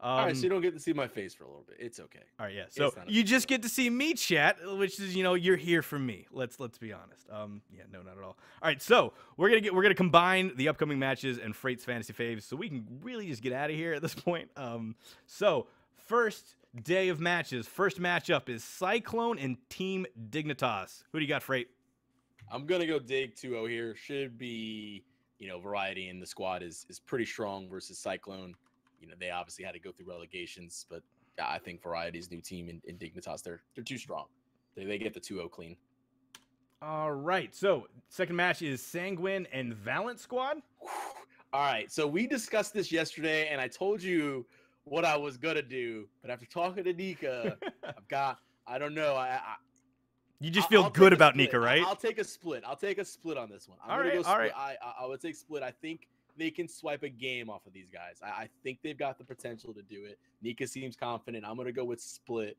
All right, so you don't get to see my face for a little bit. It's okay. All right, yeah. So It's not a you big just deal. get to see me chat, which is you're here for me. Let's be honest. Yeah, no, not at all. All right, so we're gonna combine the upcoming matches and Freight's fantasy faves, so we can really just get out of here at this point. So first day of matches, first matchup is Cyclone and Team Dignitas. Who do you got, Freight? I'm gonna go Dig 2-0 here. Should be, variety in the squad is pretty strong versus Cyclone. They obviously had to go through relegations, but yeah, I think Variety's new team in Dignitas, they're too strong. They get the 2-0 clean. All right, so second match is Sanguine and Valent squad. All right, so we discussed this yesterday, and I told you what I was gonna do, but after talking to Nika, I don't know. You just I'll feel take good a about split. Nika, right? I'll take a split. I'll take a split on this one. I'm All gonna right, go split. all right. I would take split. I think they can swipe a game off of these guys. I think they've got the potential to do it. Nika seems confident. I'm gonna go with split.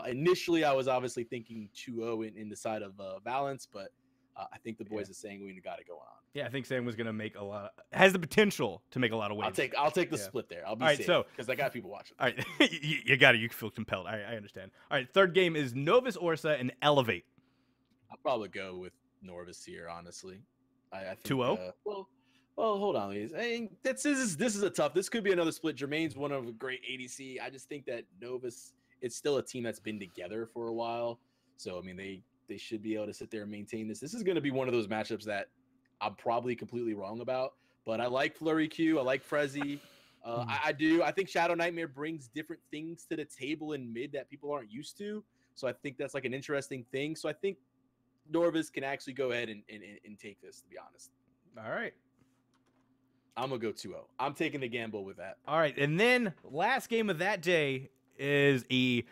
Initially, I was obviously thinking 2-0 in the side of Valence, but I think the boys at Sanguine got it going on. Yeah, I think Sanguine's gonna make has the potential to make a lot of waves. I'll take the Yeah. split there. I'll be All right, safe so- because I got people watching. All right, you got it. You feel compelled. I understand. All right, third game is Novus Orsa and Elevate. I'll probably go with Norvis here, honestly. I think 2-0? Well, hold on, please. I mean, this is a tough. This could be another split. Jermaine's one of a great ADC. I just think that Novus, it's still a team that's been together for a while. So I mean, they should be able to sit there and maintain this. This is going to be one of those matchups that I'm probably completely wrong about. But I like Flurry Q. I like Frezzy. I do. I think Shadow Nightmare brings different things to the table in mid that people aren't used to. So I think that's like an interesting thing. So I think Norvis can actually go ahead and take this, to be honest. All right. I'm going to go 2-0. I'm taking the gamble with that. All right. And then last game of that day is a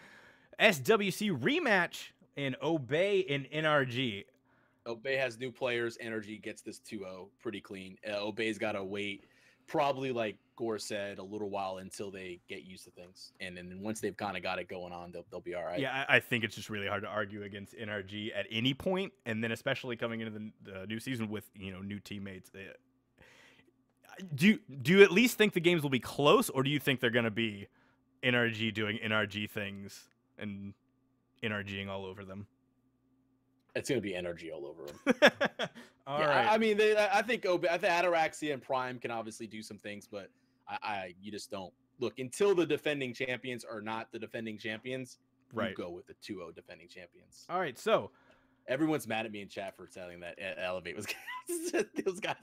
SWC rematch in Obey and NRG. Obey has new players. Energy gets this 2-0 pretty clean. Obey's got to wait, probably like Gore said, a little while until they get used to things. And then once they've kind of got it going on, they'll be all right. Yeah, I think it's just really hard to argue against NRG at any point, and then especially coming into the new season with, new teammates. Do you at least think the games will be close, or do you think they're going to be NRG doing NRG things and NRGing all over them? It's going to be energy all over them. All right. I mean, I think Ataraxia and Prime can obviously do some things, but you just don't look until the defending champions are not the defending champions. Right. You go with the 2-0 defending champions. All right. So everyone's mad at me in chat for telling that Elevate was those guys.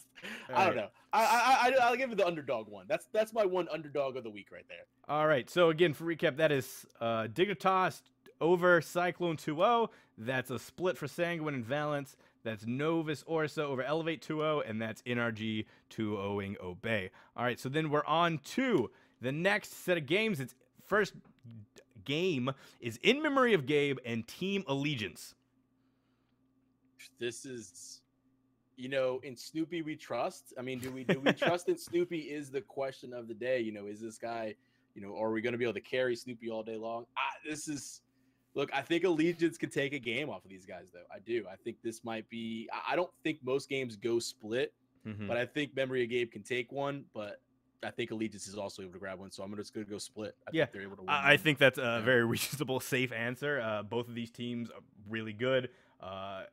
All I don't know. I'll give it the underdog one. That's my one underdog of the week right there. All right. So again, for recap, that is Dignitas over Cyclone 2-0. That's a split for Sanguine and Valence. That's Novus Orsa over Elevate 2-0, and that's NRG 2-0ing Obey. All right, so then we're on to the next set of games. Its first game is In Memory of Gabe and Team Allegiance. This is, in Snoopy we trust. I mean, do we trust in Snoopy is the question of the day. Is this guy, are we going to be able to carry Snoopy all day long? Look, I think Allegiance can take a game off of these guys, though. I do. I think this might be – I don't think most games go split, but I think Memory of Gabe can take one. But I think Allegiance is also able to grab one, so I'm just going to go split. I think they're able to win. I think that's a very reasonable, safe answer. Both of these teams are really good. I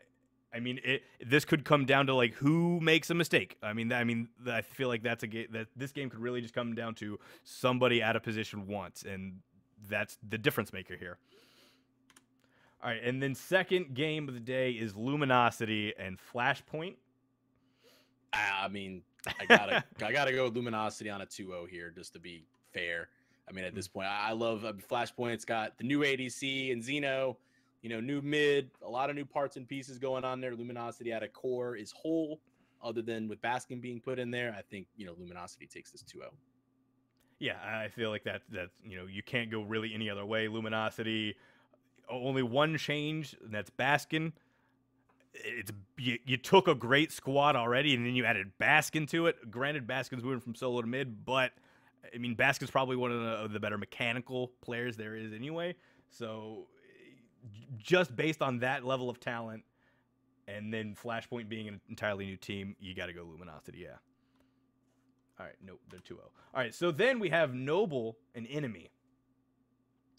mean, this could come down to, like, who makes a mistake. I feel like that's a game that this game could really just come down to somebody out of position once, and that's the difference maker here. All right, and then second game of the day is Luminosity and Flashpoint. I mean, I gotta go with Luminosity on a 2-0 here, just to be fair. I mean, at this point, I love Flashpoint. It's got the new ADC and Xeno, new mid, a lot of new parts and pieces going on there. Luminosity at a core is whole, other than with Baskin being put in there. I think Luminosity takes this 2-0. Yeah, I feel like that you can't go really any other way. Luminosity. Only one change, and that's Baskin. You took a great squad already, and then you added Baskin to it. Granted, Baskin's moving from solo to mid, but I mean, Baskin's probably one of the better mechanical players there is anyway. So just based on that level of talent, and then Flashpoint being an entirely new team, you got to go Luminosity, yeah. All right, nope, they're 2-0. All right, so then we have Noble and Enemy.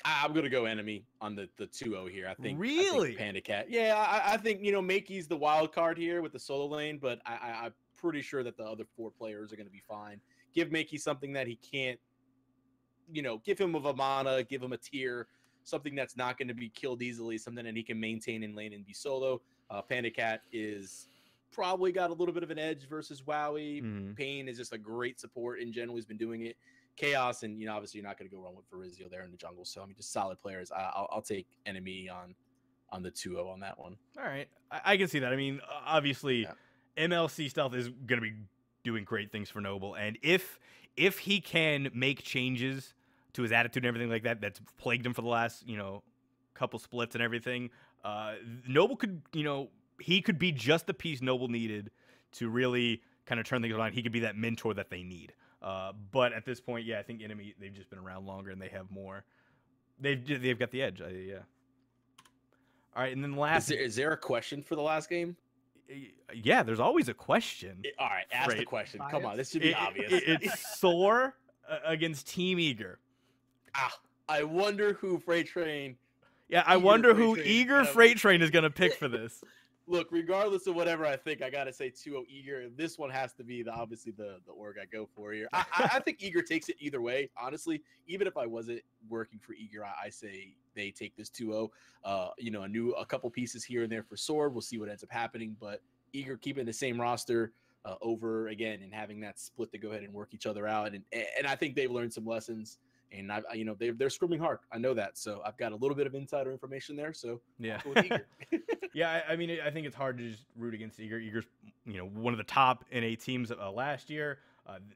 I'm going to go Enemy on the 2-0 here. I think really Panda Cat. Yeah, I think, Makey's the wild card here with the solo lane, but I'm pretty sure that the other 4 players are going to be fine. Give Makey something that he can't, give him a mana, give him a tier, something that's not going to be killed easily, something that he can maintain in lane and be solo. Panda Cat is probably got a little bit of an edge versus Wowie. Pain is just a great support in general. He's been doing it. Chaos, and obviously you're not going to go wrong with Farizio there in the jungle. So I mean, just solid players. I'll take Enemy on the 2-0 on that one. All right, I can see that. I mean, obviously, MLC Stealth is going to be doing great things for Noble, and if he can make changes to his attitude and everything like that, that's plagued him for the last couple splits and everything, Noble could he could be just the piece Noble needed to really kind of turn things around. He could be that mentor that they need. But at this point, I think Enemy, they've just been around longer and they have more. They've got the edge. Yeah. All right, and then last. Is there a question for the last game? Yeah, there's always a question. All right, ask the question. Come on, this should be obvious. It's Soar against Team Eager. I wonder who Freight Train. Yeah, I wonder who Eager Freight Train is going to pick for this. Look, regardless of whatever I think, I gotta say 2-0 Eager. This one has to be obviously the org I go for here. I think Eager takes it either way. Honestly, even if I wasn't working for Eager, I say they take this 2-0. A couple pieces here and there for Sword. We'll see what ends up happening, but Eager keeping the same roster over again and having that split to go ahead and work each other out. And I think they've learned some lessons. And they're scrimming hard. I know that, so I've got a little bit of insider information there. So yeah, I'll go with Eager. Yeah. I mean, I think it's hard to just root against Eager. Eager's one of the top NA teams last year.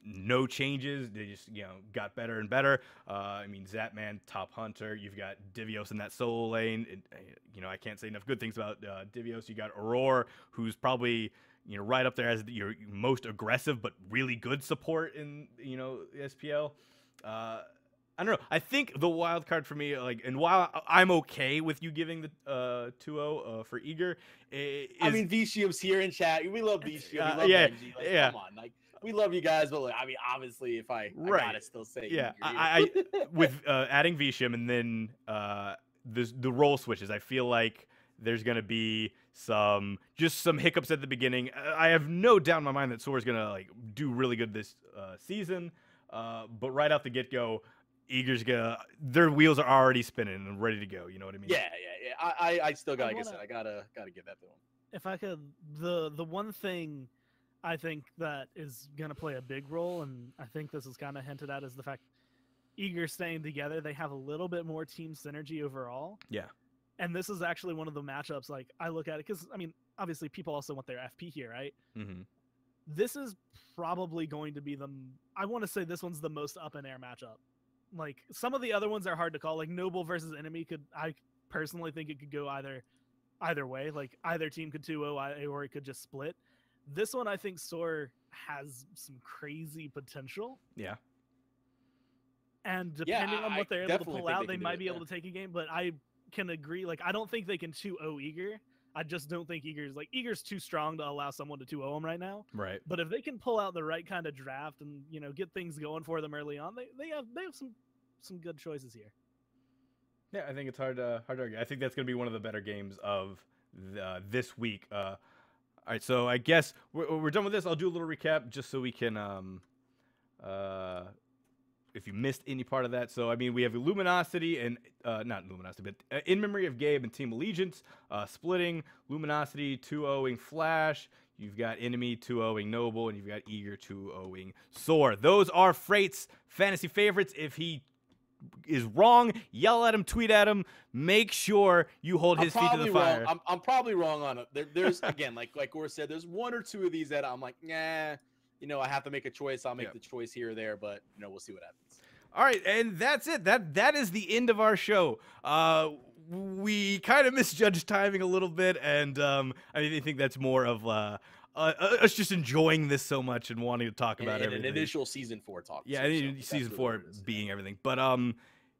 No changes. They just got better and better. I mean, Zapman, top hunter. You've got Divios in that solo lane. I can't say enough good things about Divios. You got Aurora, who's probably right up there as your most aggressive but really good support in SPL. I don't know. I think the wild card for me, and while I'm okay with you giving the 2-0 for Eager, I mean, Vishium's here in chat. We love Vishium. We love yeah, Benji. yeah. Come on, we love you guys, but I mean, obviously, if I gotta still say, yeah, Eager, with adding Vishium and then the role switches, I feel like there's gonna be some hiccups at the beginning. I have no doubt in my mind that Sora's gonna do really good this season, but right out the get go. Eager's their wheels are already spinning and ready to go. You know what I mean? Yeah. I still got, like I said, I gotta give that to him. If I could, the one thing I think that is gonna play a big role, and I think this is kind of hinted at, is the fact Eager staying together. They have a little bit more team synergy overall. Yeah. And this is actually one of the matchups. I look at it because I mean, obviously, people also want their FP here, right? Mm-hmm. This is probably going to be I want to say this one's the most up in air matchup. Some of the other ones are hard to call. Noble versus Enemy I personally think it could go either way. Either team could 2-0 or it could just split. This one, I think Soar has some crazy potential. Yeah. And depending on what they're able to pull out, they might be able to to take a game. But I can agree. I don't think they can 2-0 Eager. I just don't think Eager's too strong to allow someone to 2-0 him right now. Right. But if they can pull out the right kind of draft and get things going for them early on, they have some good choices here. Yeah, I think it's hard to argue. I think that's going to be one of the better games of this week. All right, so I guess we're done with this. I'll do a little recap just so we can if you missed any part of that. So, I mean, we have Luminosity and, not Luminosity, but In Memory of Gabe and Team Allegiance splitting. Luminosity 2-0ing Flash. You've got Enemy 2-0ing Noble, and you've got Eager 2-0ing Soar. Those are Freight's fantasy favorites. If he is wrong, yell at him, tweet at him. Make sure you hold his feet to the fire. I'm probably wrong on it. There's, again, like Gore said, there's one or two of these that I'm like, nah. I have to make a choice. I'll make the choice here or there, but we'll see what happens. All right, and that's it. That is the end of our show. We kind of misjudged timing a little bit, and I think that's more of us just enjoying this so much and wanting to talk about everything. An initial season 4 talk. Yeah, season 4 being everything, but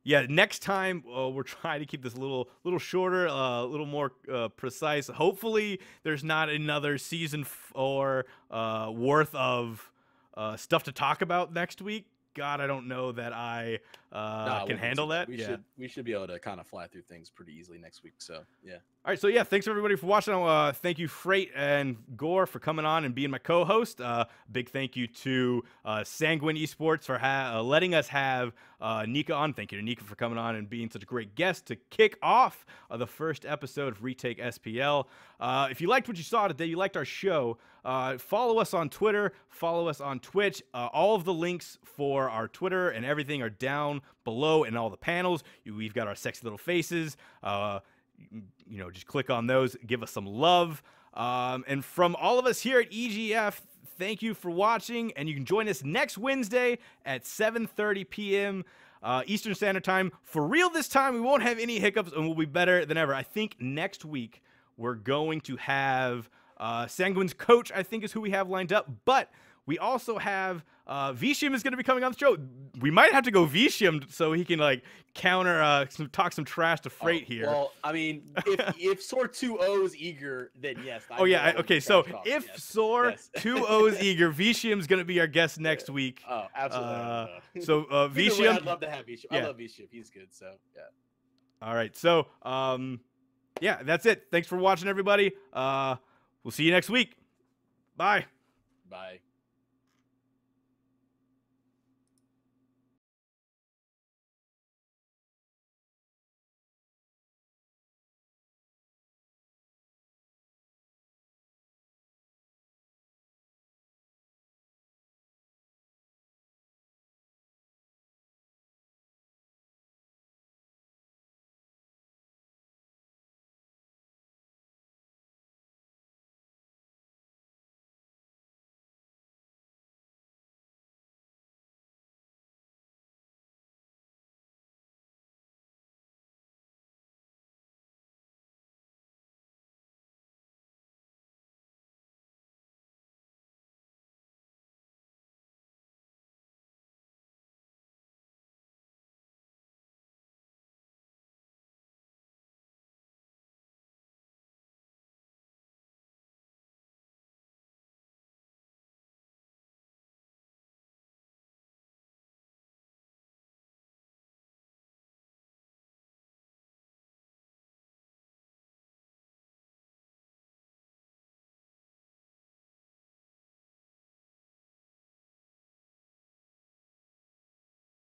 yeah, next time we're trying to keep this a little shorter, a little more precise. Hopefully, there's not another season 4 worth of stuff to talk about next week. God, I don't know that I can handle that. We should be able to kind of fly through things pretty easily next week. So yeah. All right. So yeah, thanks everybody for watching. Thank you, Freight and Gore, for coming on and being my co-host. Big thank you to Sanguine Esports for letting us have Nika on. Thank you to Nika for coming on and being such a great guest to kick off the first episode of Retake SPL. If you liked what you saw today, you liked our show, follow us on Twitter, follow us on Twitch. All of the links for our Twitter and everything are down below in all the panels. We've got our sexy little faces. Just click on those, give us some love. And from all of us here at EGF, thank you for watching, and you can join us next Wednesday at 7:30 p.m. Eastern Standard Time. For real this time, we won't have any hiccups, and we'll be better than ever. I think next week we're going to have Sanguine's coach, I think is who we have lined up, but we also have Vishium is going to be coming on the show. We might have to go Vishium so he can counter talk some trash to Freight here. Well, I mean, if Soar 2-0's Eager, then yes. Okay. So if Soar 2-0's Eager, Vishium's going to be our guest next week. Oh, absolutely. So Vishium, I'd love to have Vishium. Yeah. I love Vishium. He's good. So yeah. All right. So yeah, that's it. Thanks for watching, everybody. We'll see you next week. Bye. Bye.